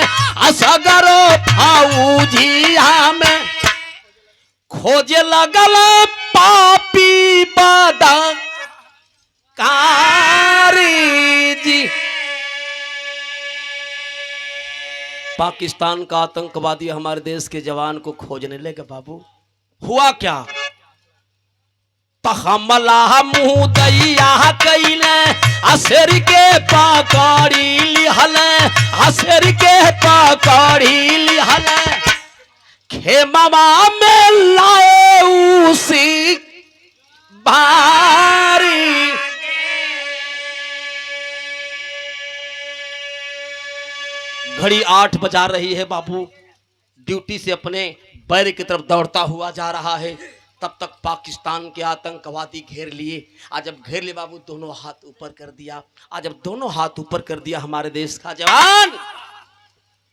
असगरो फाऊजिया में खोजे लगल पापी बदा कारी जी। पाकिस्तान का आतंकवादी हमारे देश के जवान को खोजने लगे बाबू। हुआ क्या? हमला मुँह दैया कैले असर के पकड़ी लिहल असर के पकड़ी लिहल खेमा में लाए उसी बारी। घड़ी 8 बजा रही है बाबू। ड्यूटी से अपने बैर की तरफ दौड़ता हुआ जा रहा है। तब तक पाकिस्तान के आतंकवादी घेर लिए। आज जब घेर लिए बाबू दोनों हाथ ऊपर कर दिया। आज जब दोनों हाथ ऊपर कर दिया हमारे देश का जवान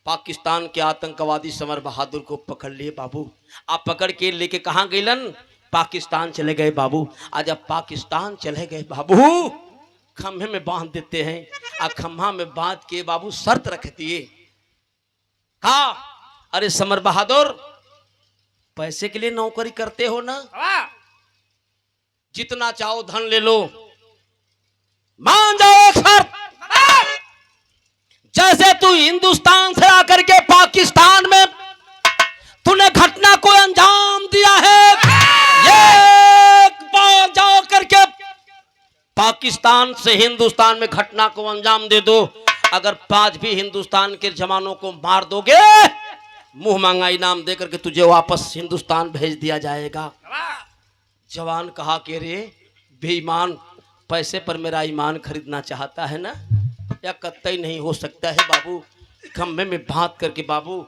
पाकिस्तान के आतंकवादी समर बहादुर को पकड़ लिए बाबू। आप पकड़ के लेके कहाँ गईलन? पाकिस्तान चले गए बाबू। आज जब पाकिस्तान चले गए बाबू खम्भे में बांध देते हैं। आ खम्भा में बांध के बाबू शर्त रख दिए। हाँ अरे समर बहादुर पैसे के लिए नौकरी करते हो ना, जितना चाहो धन ले लो, मान जाओ एक शर्त। जैसे तू हिंदुस्तान से आकर के पाकिस्तान में तूने घटना को अंजाम दिया है, ये बार जाओ करके पाकिस्तान से हिंदुस्तान में घटना को अंजाम दे दो। अगर 5 भी हिंदुस्तान के जवानों को मार दोगे मुंह मांगा इनाम देकर के तुझे वापस हिंदुस्तान भेज दिया जाएगा। जवान कहा कि रे बेईमान, पैसे पर मेरा ईमान खरीदना चाहता है ना? या कतई नहीं हो सकता है बाबू। खम्भे में बांध करके बाबू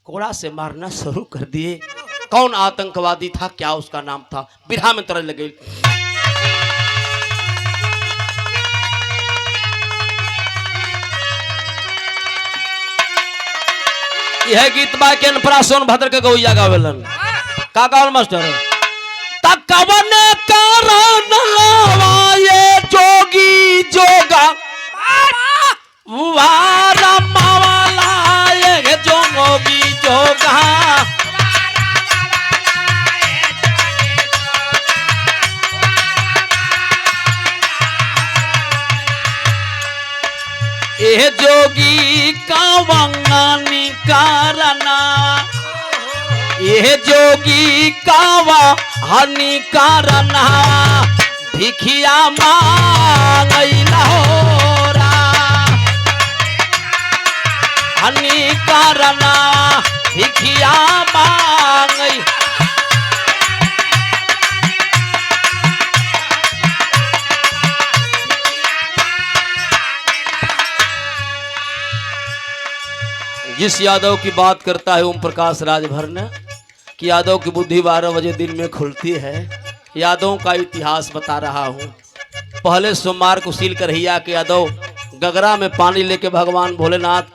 कोड़ा से मारना शुरू कर दिए। कौन आतंकवादी था, क्या उसका नाम था? बिरहा में तरह लगे। यह गीत बाके अनपरा सोनभद्र के गौया गावेलन। का गावल मास्टर? तकवन कारण ये जोगी जोगा वारा मावाला ये जोगी जोगा ये जोगी का वंगानी कारना ये जोगी कावा हनी कारना भिखिया मांगैला होरा हनी कारना भिखिया मांगै। जिस यादव की बात करता है ओम प्रकाश राजभर ने कि यादव की बुद्धि 12 बजे दिन में खुलती है। यादव का इतिहास बता रहा हूँ। पहले सोमवार को सील करहिया के यादव गगरा में पानी लेके भगवान भोलेनाथ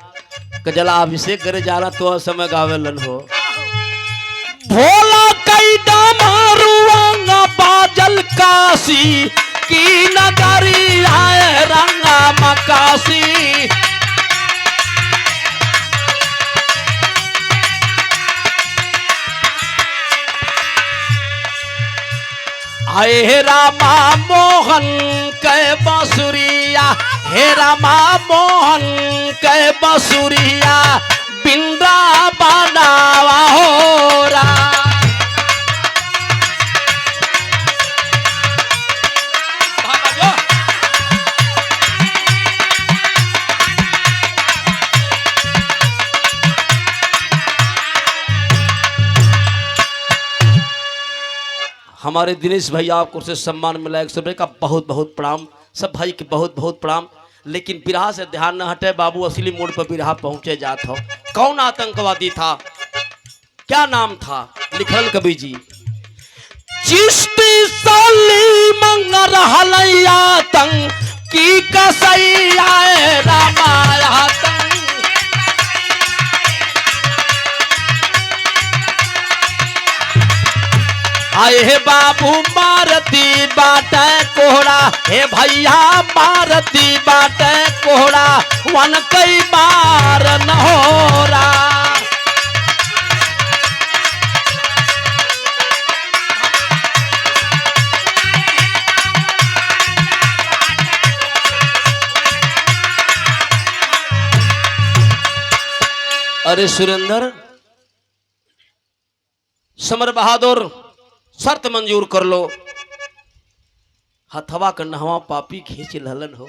का जलाभिषेक करे जाना तो समय गावेलन हो। भोला कई डमरुआ बाजल काशी की नगरी आए रंगा मकासी हे रामा मोहन के बसुरिया हे रामा मोहन के बसुरिया बिंद्रा बनावा हो रा। हमारे दिनेश भाई आपको से सम्मान मिला 100 रुपये का बहुत बहुत प्रणाम। सब भाई के बहुत बहुत प्रणाम। लेकिन बिरहा से ध्यान न हटे बाबू, असली मोड़ पर बिरहा पहुंचे जात हो। कौन आतंकवादी था, क्या नाम था? लिखल कवि जी, चिश्ती साली मंगर हलैया तंग की कसैया रामाया तंग। आए हे बाबू मारती बाटे कोहड़ा, हे भैया मारती बाटे कोहड़ा, वन कई बार न हो रहा। अरे सुरेंद्र, समर बहादुर, शर्त मंजूर कर लो। हथवा कन्हवा पापी खींच ललन हो,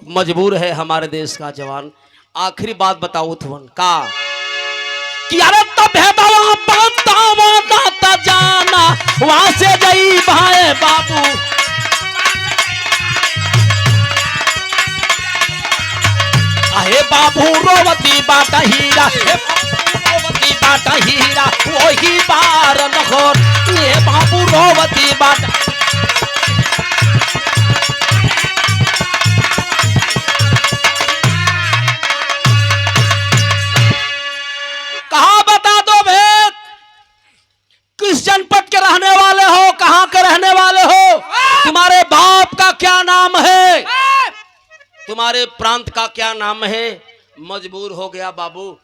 मजबूर है हमारे देश का जवान। आखिरी बात बताओ थवन का कि अरे तब है बतावा दाता जाना, वहां से गई भाई बाबू। अहे बाबू रोवती बाटा हीरा, रोवती बाटा हीरा, वही बार नखोर। ये बाबू रोवती बाटा, कहा बता दो भेद, किस जनपद के रहने वाले हो, कहां के रहने वाले हो, तुम्हारे बाप का क्या नाम है, तुम्हारे प्रांत का क्या नाम है? मजबूर हो गया बाबू,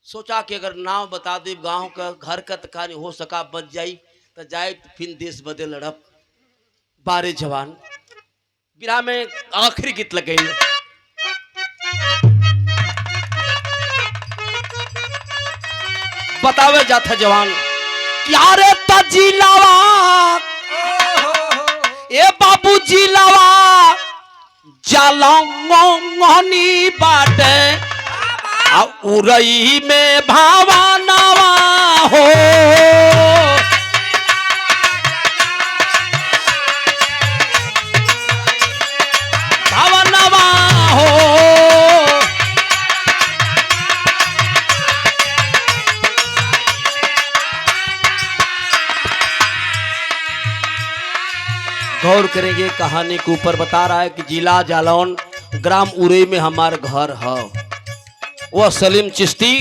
सोचा कि अगर नाम बता दे गांव का, घर का तकानी हो सका बच जाई तो जाए, तो फिर देश बदे लड़प। बारे जवान बिरा में आखिरी गीत लग गई। बतावे जाता जवान, यारे तजिलावा ए बाबू जिलावा जलंगनी बाटे, उरई में भावनावा हो। भावनावा हो, गौर करेंगे कहानी के ऊपर। बता रहा है कि जिला जालौन, ग्राम उरई में हमारा घर है। वह सलीम चिश्ती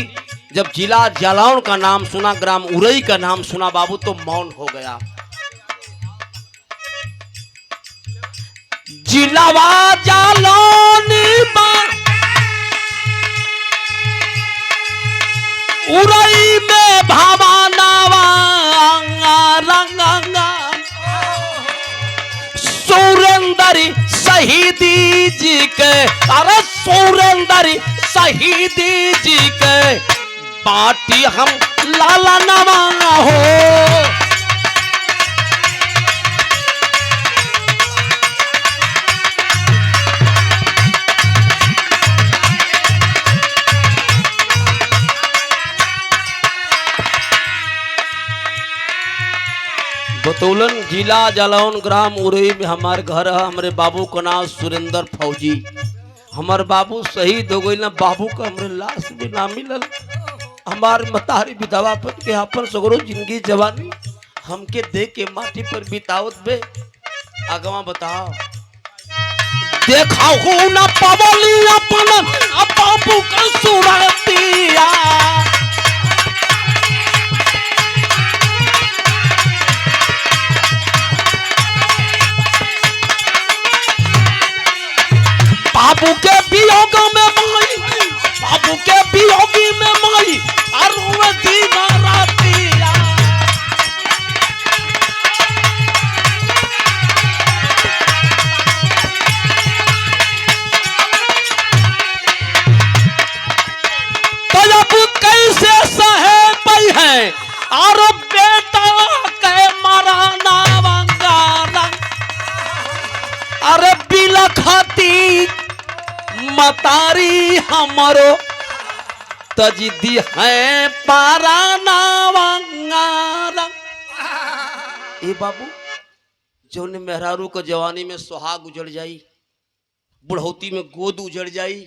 जब जिला जालौन का नाम सुना, ग्राम उरई का नाम सुना बाबू, तो मौन हो गया। जिलावा जालौन उरई में भावनावा रंगा, सुरेंद्र शहीदी जी के, अरे सुरेंद्र शहीदी जी के बाटी हम लाला नवा हो। बतौलन जिला जालौन, ग्राम उरई में हमारे घर है। हमारे बाबू का नाम सुरेंद्र फौजी। हमारे बाबू शहीद हो गई ना, बाबू का हमारे लाश भी ना मिलल। हमारे मतारी विधवा पन के अपन सगरो जिंदगी जवानी हमके दे के माटी पर बितावत बे। आगवा बताओ, देखा हो ना पवली अपन बाबू का सुरतिया, बाबू के वियोग में माई, बाबू के वियोगी में माई अरुवती नारातिया। तो अब कैसे सहे पई है और बेटा के मराना वंगारा, अरे बिलखती मतारी हमरो तजिदी है पाराना वंगारा। ए बाबू, जौन मेहरारू को जवानी में सुहाग उजड़ जाई, बुढ़ौती में गोद उजड़ जाई,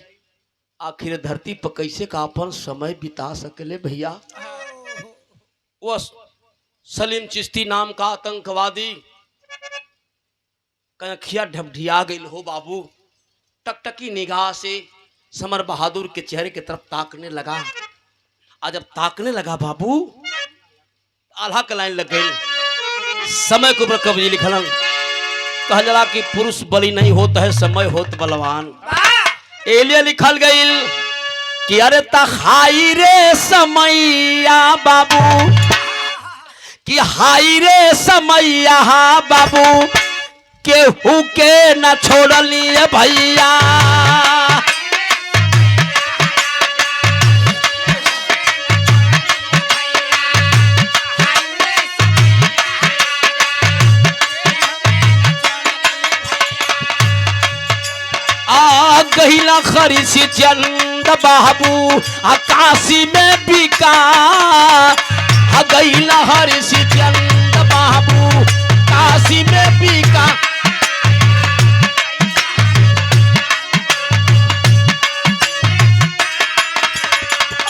आखिर धरती पर कैसे का अपन समय बिता सकले भैया। वो सलीम चिश्ती नाम का आतंकवादी कनखिया ढबढिया गई हो बाबू। टकटकी निगाह से समर बहादुर के चेहरे की तरफ ताकने लगा। आज जब ताकने लगा बाबू, आल्हा के लाइन लग गई। समय के ऊपर कब्जी लिखल कह जला कि पुरुष बलि नहीं होता है, समय होत बलवान। एलिए लिखल गई कि अरे तहाई रे समैया बाबू, कि हाई रे समैया बाबू, केहू के न छोड़लिए भैया। गहिला खरीसी चंद बाबू आकाशी में बिका। गहिला हरीसी चंद बाबू काशी में बिका।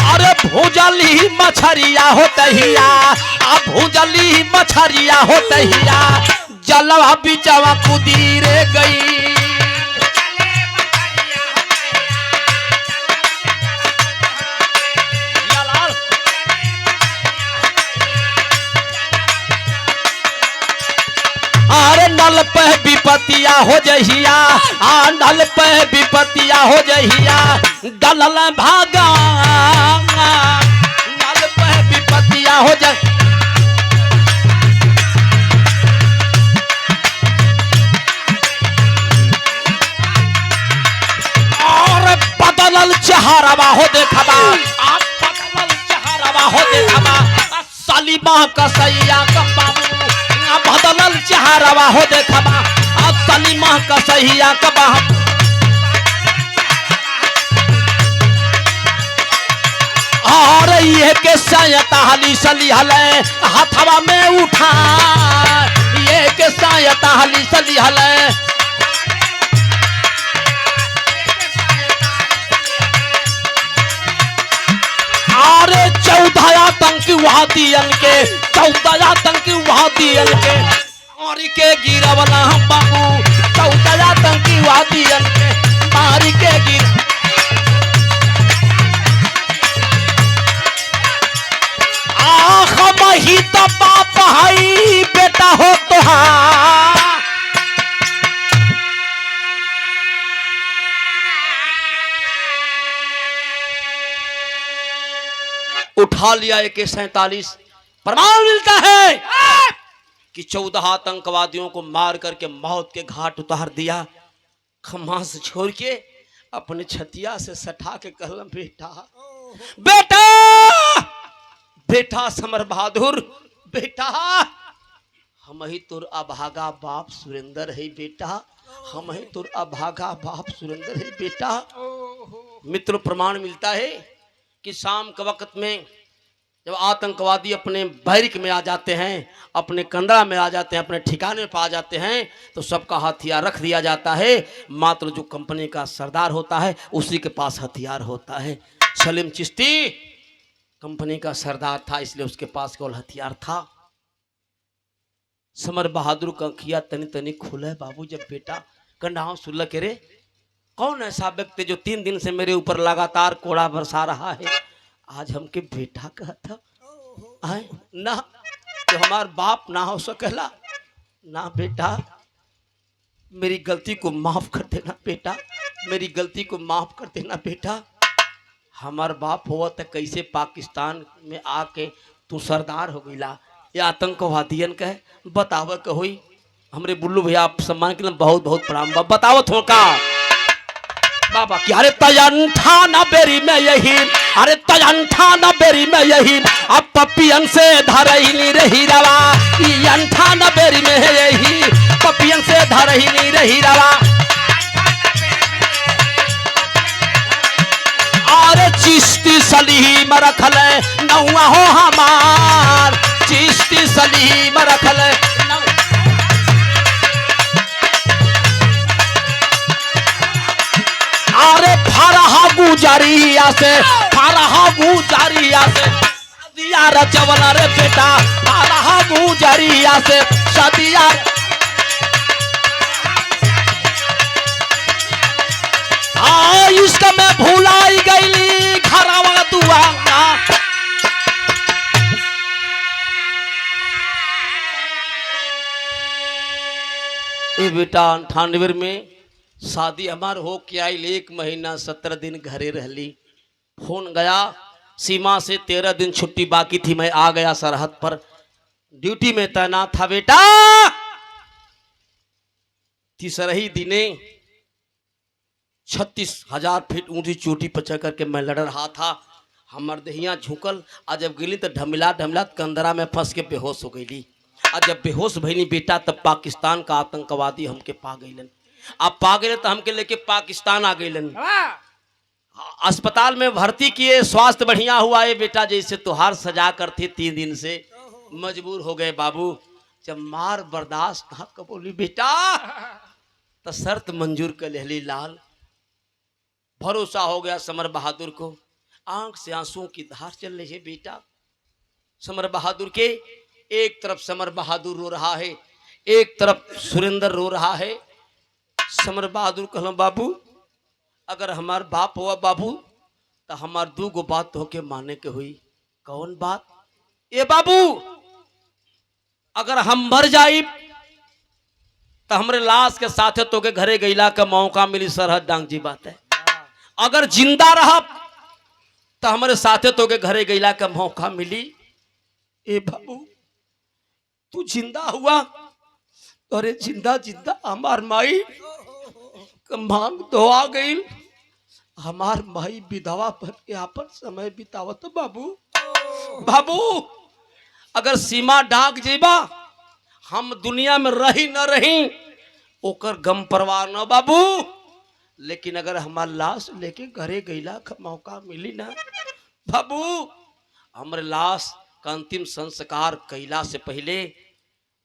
अरे भूजली मछरिया होतहिया, भूजली मछरिया होतहिया, जलवा बिचवा कुदीरे गई। अरे नल पे विपतिया हो जहिया, नल पे विपतिया हो जहिया, गलल भागा। नल पे विपतिया हो जा। और बदलल चेहरावा हो देखबा, बदलल चेहरावा हो देखबा, सलीमा कसैया का बाबू बदलल चेहरावा हो देखबा, सलीमा कसैया का बाबू। और ये के सयता हली सली हले हाथवा में उठा, ये के सयता हली सली हले। अरे 14 आतंकवादियन के, 14 आतंकवादियन के मारी के गिरवला हम बाबू। 14 आतंकवादियन के मारी के गिर। आख मही तो बाप हई बेटा हो तोहार। उठा लिया AK-47। प्रमाण मिलता है कि 14 आतंकवादियों को मार करके मौत के घाट उतार दिया। खम्मा से छोड़ के अपने छतिया से सटा के कहलम बेटा, बेटा, बेटा समर बहादुर, बेटा हम ही तुर अभागा बाप सुरेंद्र है बेटा, हम ही तुर अभागा बाप सुरेंद्र है बेटा। मित्र प्रमाण मिलता है कि शाम के वक्त में जब आतंकवादी अपने बैरिक में आ जाते हैं, अपने कंदरा में आ जाते हैं, अपने ठिकाने पर आ जाते हैं, तो सबका हथियार रख दिया जाता है। मात्र जो कंपनी का सरदार होता है उसी के पास हथियार होता है। सलीम चिश्ती कंपनी का सरदार था, इसलिए उसके पास केवल हथियार था। समर बहादुर का किया तनी तनी खुले बाबू। जब बेटा कंडाव सुल्ला के रे, कौन ऐसा व्यक्ति जो 3 दिन से मेरे ऊपर लगातार कोड़ा बरसा रहा है, आज हमके बेटा कहता आए ना, तो हमार बाप ना हो सकेला ना। बेटा मेरी गलती को माफ कर देना बेटा, मेरी गलती को माफ कर देना बेटा। हमार बाप हुआ तो कैसे पाकिस्तान में आके तू सरदार हो गईला, ये आतंकवादियन का बताव के हुई। हमरे बुल्लू भैया आप सम्मान के लिए बहुत बहुत प्रणाम। बतावत हो का बाबा कि अरे तयंठा न बेरी में यही, अरे तयंठा न बेरी में यही, अब पपियन से धरही रही रवा। यंठा न बेरी में है यही, पपियन से धरही रही रवा। अरे चिश्ती सलीम रखल नौआ हो हमार, चिश्ती सलीम रखल। अरे फरहा गुजरिया से फारहा गुजरिया से सदिया रचवला रे बेटा फारहा गुजरिया से सदिया हाँ इसका मैं भुलाई गईली घरवा दुआना ए बेटा 98 में शादी हमार हो के आई 1 महीना 17 दिन घरे रहली फोन गया सीमा से 13 दिन छुट्टी बाकी थी मैं आ गया सरहद पर ड्यूटी में तैनात था बेटा तीसरे दिने 36,000 फीट ऊंची चोटी पर चढ़ करके मैं लड़ रहा था हमर दहिया झुकल आज जब गिली तो ढमिला ढमिला कंदरा में फंस के बेहोश हो गई आज जब बेहोश भईनी बेटा तब पाकिस्तान का आतंकवादी हमके पा गईलन अब पा गए तो हमके लेके पाकिस्तान आ गईलन अस्पताल में भर्ती किए स्वास्थ्य बढ़िया हुआ है बेटा जैसे तुहार सजा करते 3 दिन से मजबूर हो गए बाबू जब मार बर्दाश्त ना कबोली बेटा तो शर्त मंजूर कर लेली लाल भरोसा हो गया समर बहादुर को आंख से आंसुओं की धार चल रही है बेटा समर बहादुर के एक तरफ समर बहादुर रो रहा है एक तरफ सुरेंद्र रो रहा है समर बहादुर कहला बाबू अगर हमार बाप हुआ बाबू तो हमार 2 गो बात होके माने के हुई कौन बात ए बाबू अगर हम मर जाई तो हमरे लाश के साथे तो के घरे गईला का मौका मिली सरहद डांग जी बात है अगर जिंदा रहा तो हमारे साथे तो के घरे गईला का मौका मिली ए बाबू तू जिंदा हुआ अरे जिंदा जिंदा हमार माई मांग धोआ गई हमार माई विधवा बन के आपन समय बितावत बाबू बाबू अगर सीमा डाक जेबा हम दुनिया में रही न रही ओकर गम परवाह न बाबू लेकिन अगर हमार लाश लेके घरे गईला का मौका मिली ना बाबू हमारे लाश का अंतिम संस्कार कैला से पहले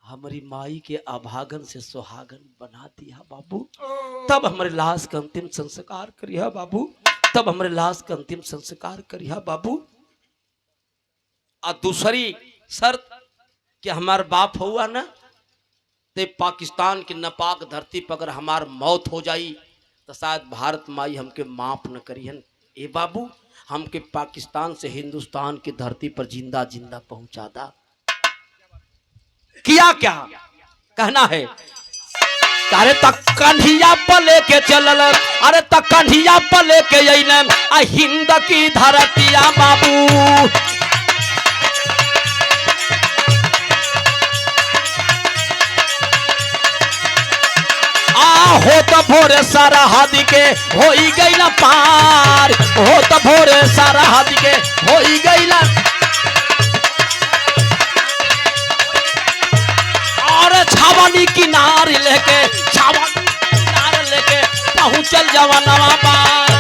हमारी माई के अभागन से सुहागन बना दिया बाबू तब हमारे लाश का अंतिम संस्कार करिया बाबू तब हमारे लाश का अंतिम संस्कार करिया बाबू और दूसरी शर्त कि हमार बाप हुआ ना ते पाकिस्तान की नापाक धरती पर अगर हमार मौत हो जाई तो शायद भारत माई हमके माफ न करिहन ए बाबू हमके पाकिस्तान से हिंदुस्तान की धरती पर जिंदा जिंदा पहुंचा दा किया क्या कहना है अरे तक कंधिया पर लेके चलल अरे तक कंधिया पर लेके अइलन आ हिंद की धरतिया बाबू हो तो भोरे सारा हादी के हो ही गई ना पार हो तो भोरे सारा हादी के हो ही गई ना और छावानी किनार लेके पहुंचल जवानवा पार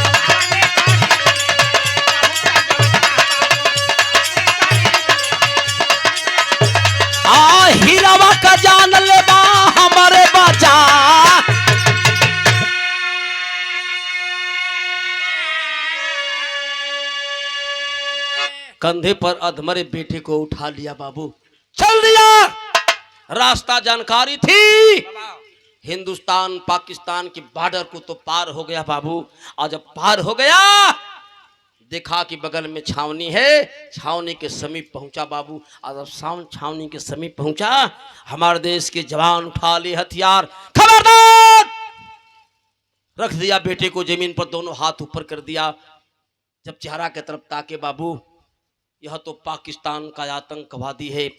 हीरावा का जान लेबा हमारे बचा कंधे पर अधमरे बेटे को उठा लिया बाबू चल दिया रास्ता जानकारी थी हिंदुस्तान पाकिस्तान की बॉर्डर को तो पार हो गया बाबू और जब पार हो गया देखा कि बगल में छावनी है छावनी के समीप पहुंचा बाबू और जब छावनी के समीप पहुंचा हमारे देश के जवान उठा लिए हथियार खबरदार रख दिया बेटे को जमीन पर दोनों हाथ ऊपर कर दिया जब चेहरा की तरफ ताके बाबू यह तो पाकिस्तान का आतंकवादी है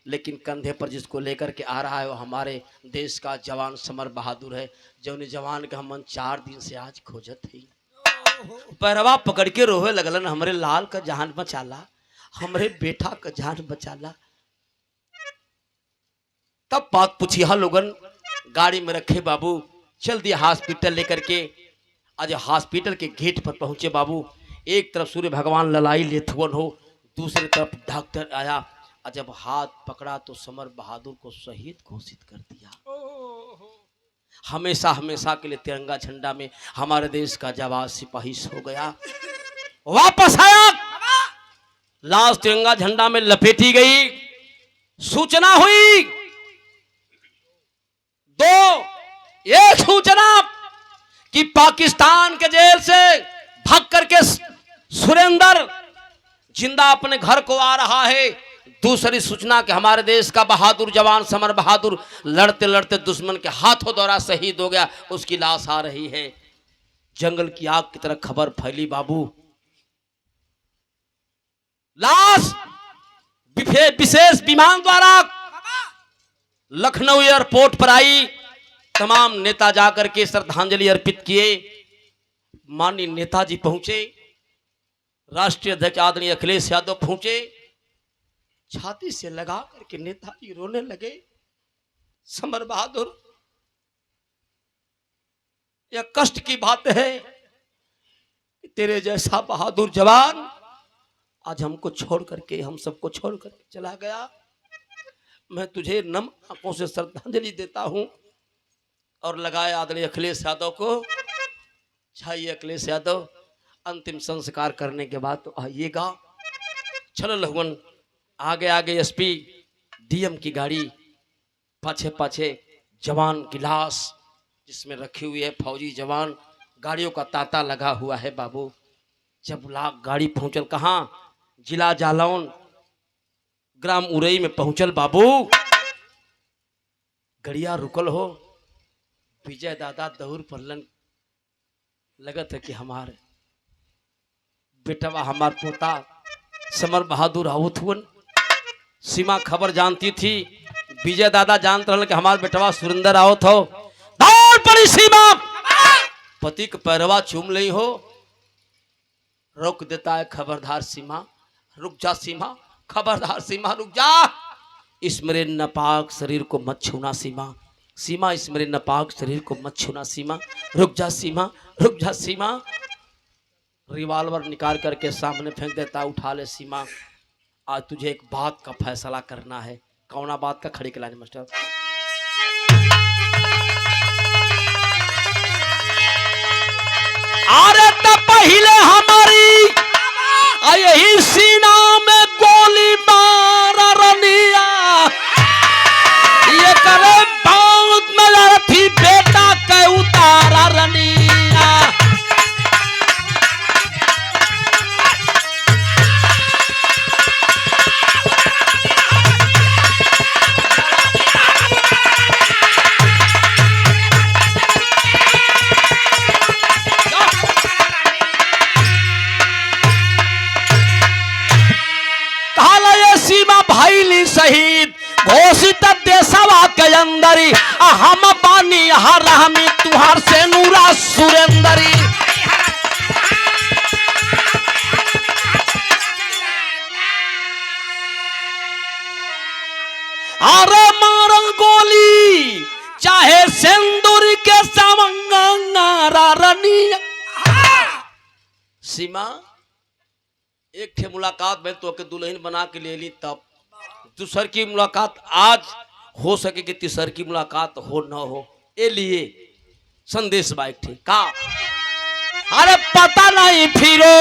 लेकिन कंधे पर जिसको लेकर के आ रहा है वो हमारे देश का जवान समर बहादुर है जो जवान का हम 4 दिन से आज खोजत है पैरवा पकड़ के रोहे लगलन हमरे लाल का जान बचाला हमरे बेटा का जान बचाला तब बात पूछिया लोगन गाड़ी में रखे बाबू चल दिया हॉस्पिटल लेकर के आज हॉस्पिटल के गेट पर पहुंचे बाबू एक तरफ सूर्य भगवान ललाई लेथुअन हो दूसरी तरफ डॉक्टर आया और जब हाथ पकड़ा तो समर बहादुर को शहीद घोषित कर दिया हमेशा हमेशा के लिए तिरंगा झंडा में हमारे देश का जवान सिपाही सो गया। वापस आया, लाश तिरंगा झंडा में लपेटी गई। सूचना हुई दो, एक सूचना कि पाकिस्तान के जेल से भाग करके सुरेंद्र जिंदा अपने घर को आ रहा है। दूसरी सूचना कि हमारे देश का बहादुर जवान समर बहादुर लड़ते लड़ते दुश्मन के हाथों द्वारा शहीद हो गया, उसकी लाश आ रही है। जंगल की आग की तरह खबर फैली बाबू। लाश विशेष विमान द्वारा लखनऊ एयरपोर्ट पर आई। तमाम नेता जाकर के श्रद्धांजलि अर्पित किए। माननीय नेताजी पहुंचे, राष्ट्रीय अध्यक्ष आदरणीय अखिलेश यादव पहुंचे। छाती से लगा करके नेताजी रोने लगे। समर बहादुर, यह कष्ट की बात है कि तेरे जैसा बहादुर जवान आज हमको छोड़ करके, हम सबको छोड़ करके चला गया। मैं तुझे नम आंखों से श्रद्धांजलि देता हूं। और लगाए आदरणीय अखिलेश यादव को। चाहिए अखिलेश यादव, अंतिम संस्कार करने के बाद तो आइएगा। चलो लहुन, आगे आगे एसपी डीएम की गाड़ी, पाछे पाछे जवान की लाश जिसमें रखी हुई है फौजी जवान। गाड़ियों का तांता लगा हुआ है बाबू। जब गाड़ी पहुंचल कहाँ, जिला जालौन ग्राम उरई में पहुंचल बाबू। गड़िया रुकल हो, विजय दादा दौर पल्लन लगत है कि हमारे बेटवा हमार पोता समर बहादुर आवत हुन। सीमा खबर जानती थी, विजय दादा जानते रहन कि हमार बेटवा सुरेंद्र आवत हो। दौड़ पड़ी सीमा, पति के पैरवा चूम ली हो। रोक देता है, खबरदार सीमा, रुक जा सीमा, खबरदार सीमा रुक जा। इस मेरे नापाक शरीर को मत छूना सीमा, सीमा इस मेरे नापाक शरीर को मत छूना सीमा, रुक जा सीमा, रुक जा सीमा। रिवॉल्वर निकाल करके सामने फेंक देता, उठा ले सीमा, आज तुझे एक बात का फैसला करना है। कौना बात का, खड़ी खिलानी मास्टर। अरे तो पहले हमारी यही सीना में गोली मारा रनिया, ये करे बहुत मजा थी बेटा के उतारा रनिया। शहीद घोषित देशवा के अंदरी, हम बानी हरामी तुहार से नूरा सुरेंदरी। अरे मारल गोली चाहे सिंदूर के समंगारा रनिया। सीमा, एक ठे मुलाकात में तो के दुल्हन बना के ले ली, तब दूसर की मुलाकात आज हो सके कि तीसर की मुलाकात हो न हो, ए लिए संदेश बाइक थे का। अरे पता नहीं फिरो,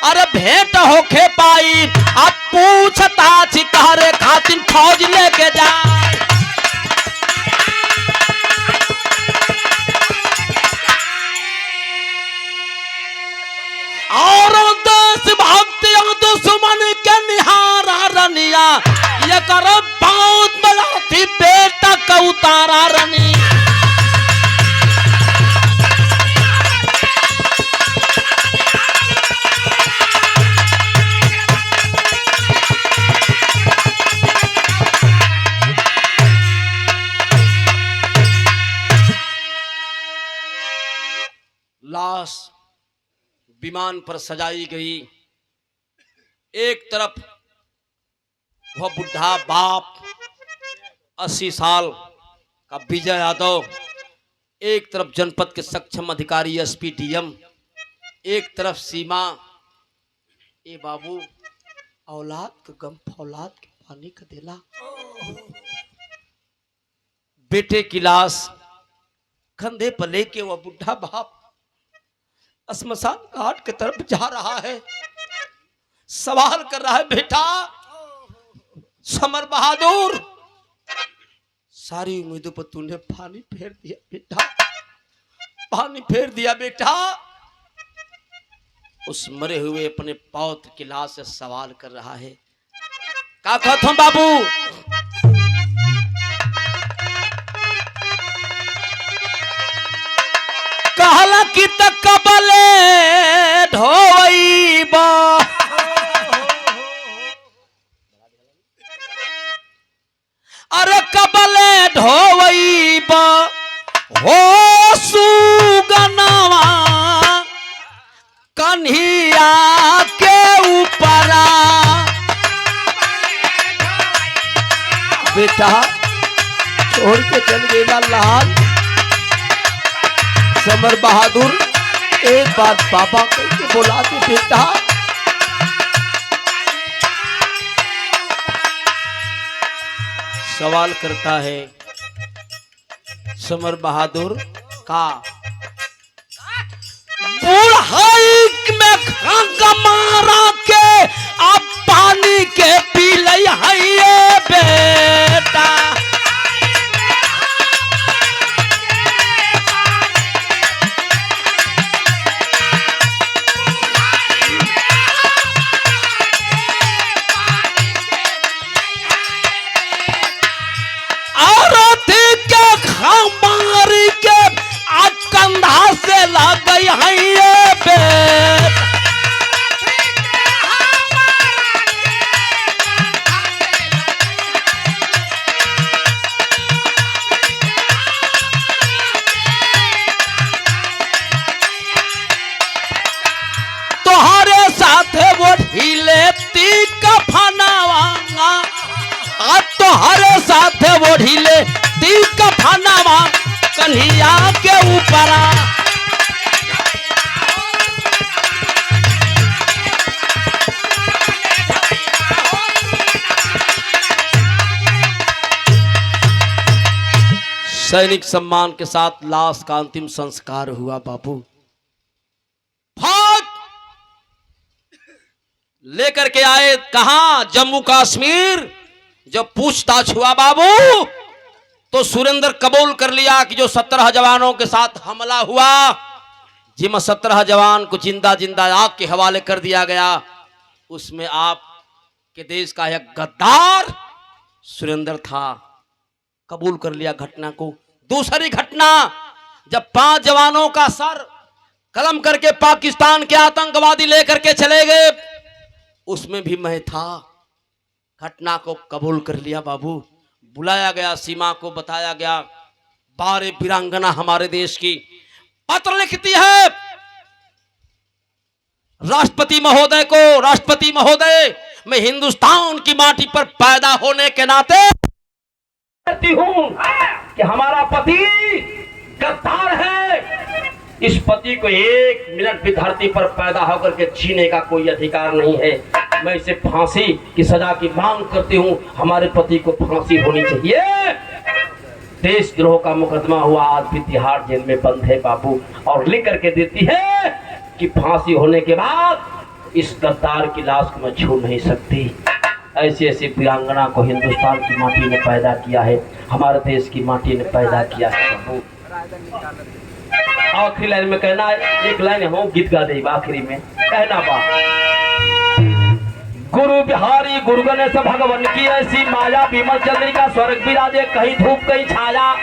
अरे भेंट होके पाई, अब पूछता चिकारे खातिर फौज लेके जाए। और देश भक्ति दुश्मन के निहारा रनिया, ये करो बहुत मजा थी बेटा का उतारा रनी। लाश विमान पर सजाई गई। एक तरफ वह बुढ़ा बाप 80 साल का विजय यादव, एक तरफ जनपद के सक्षम अधिकारी एसपी डीएम, एक तरफ सीमा। ए बाबू, औलाद का गम फौलाद के पानी का देला। बेटे की लाश कंधे पर लेके वो बुढ़ा बाप श्मशान घाट की तरफ जा रहा है। सवाल कर रहा है, बेटा समर बहादुर, सारी उम्मीदों पर तूने पानी फेर दिया बेटा, पानी फेर दिया बेटा। उस मरे हुए अपने पौत्र की लाश से सवाल कर रहा है, का कहत हूं बाबू? कहला कि तक कबले ढोईबा, अरे कबले ढोईबा हो सुगनवा कन्हिया के ऊपरा। बेटा छोड़ के चल गया लाल। समर बहादुर एक बात बाबा करके बोला दे बेटा। सवाल करता है समर बहादुर का, बुढ़ाई में खंग मारा के अब पानी के पी लई है ये बेटा। कंधा से लग गई है ये बेट। तोहरे साथ वो ढीले ती कफनावा, तोहरे साथ वो ढीले ती कफनावा कन्हिया के ऊपरा। सैनिक सम्मान के साथ लाश का अंतिम संस्कार हुआ बाबू। भाग लेकर के आए कहां? जम्मू कश्मीर। जब पूछताछ हुआ बाबू तो सुरेंद्र कबूल कर लिया कि जो 17 जवानों के साथ हमला हुआ, जिसमें 17 जवान को जिंदा जिंदा आग के हवाले कर दिया गया, उसमें आप के देश का एक गद्दार सुरेंद्र था। कबूल कर लिया घटना को। दूसरी घटना, जब 5 जवानों का सर कलम करके पाकिस्तान के आतंकवादी लेकर के चले गए, उसमें भी मैं था। घटना को कबूल कर लिया बाबू। बुलाया गया, सीमा को बताया गया, 12 वीरांगना हमारे देश की पत्र लिखती है राष्ट्रपति महोदय को, राष्ट्रपति महोदय मैं हिंदुस्तान की माटी पर पैदा होने के नाते कहती हूं कि हमारा पति गद्दार है। इस पति को 1 मिनट भी धरती पर पैदा होकर के जीने का कोई अधिकार नहीं है। मैं इसे फांसी की सजा की मांग करती हूँ। हमारे पति को फांसी होनी चाहिए। देशद्रोह का मुकदमा हुआ, आज भी तिहाड़ जेल में बंद है बाबू, और लिख करके देती है कि फांसी होने के बाद इस गद्दार की लाश को मैं छू नहीं सकती। ऐसी ऐसी वीरांगना को हिंदुस्तान की माटी ने पैदा किया है, हमारे देश की माटी ने पैदा किया है बाबू। आखिरी लाइन में कहना है, एक लाइन हम गीत गा दे आखिरी में कहना बा, गुरु बिहारी गुरु गणेश भगवान की ऐसी माया, विमल चंद्रिका स्वर्ग विराजे, कहीं धूप कहीं छाया,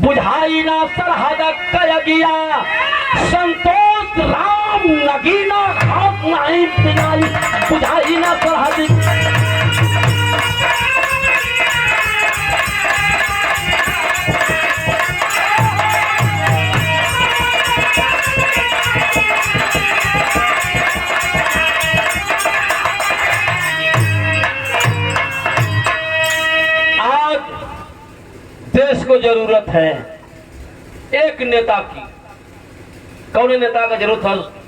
बुझाई ना सरहद कयगिया, संतोष राम नगीना खाक नहीं पिनाई, बुझाई ना सरहद। देश को जरूरत है एक नेता की। कौन नेता का जरूरत है?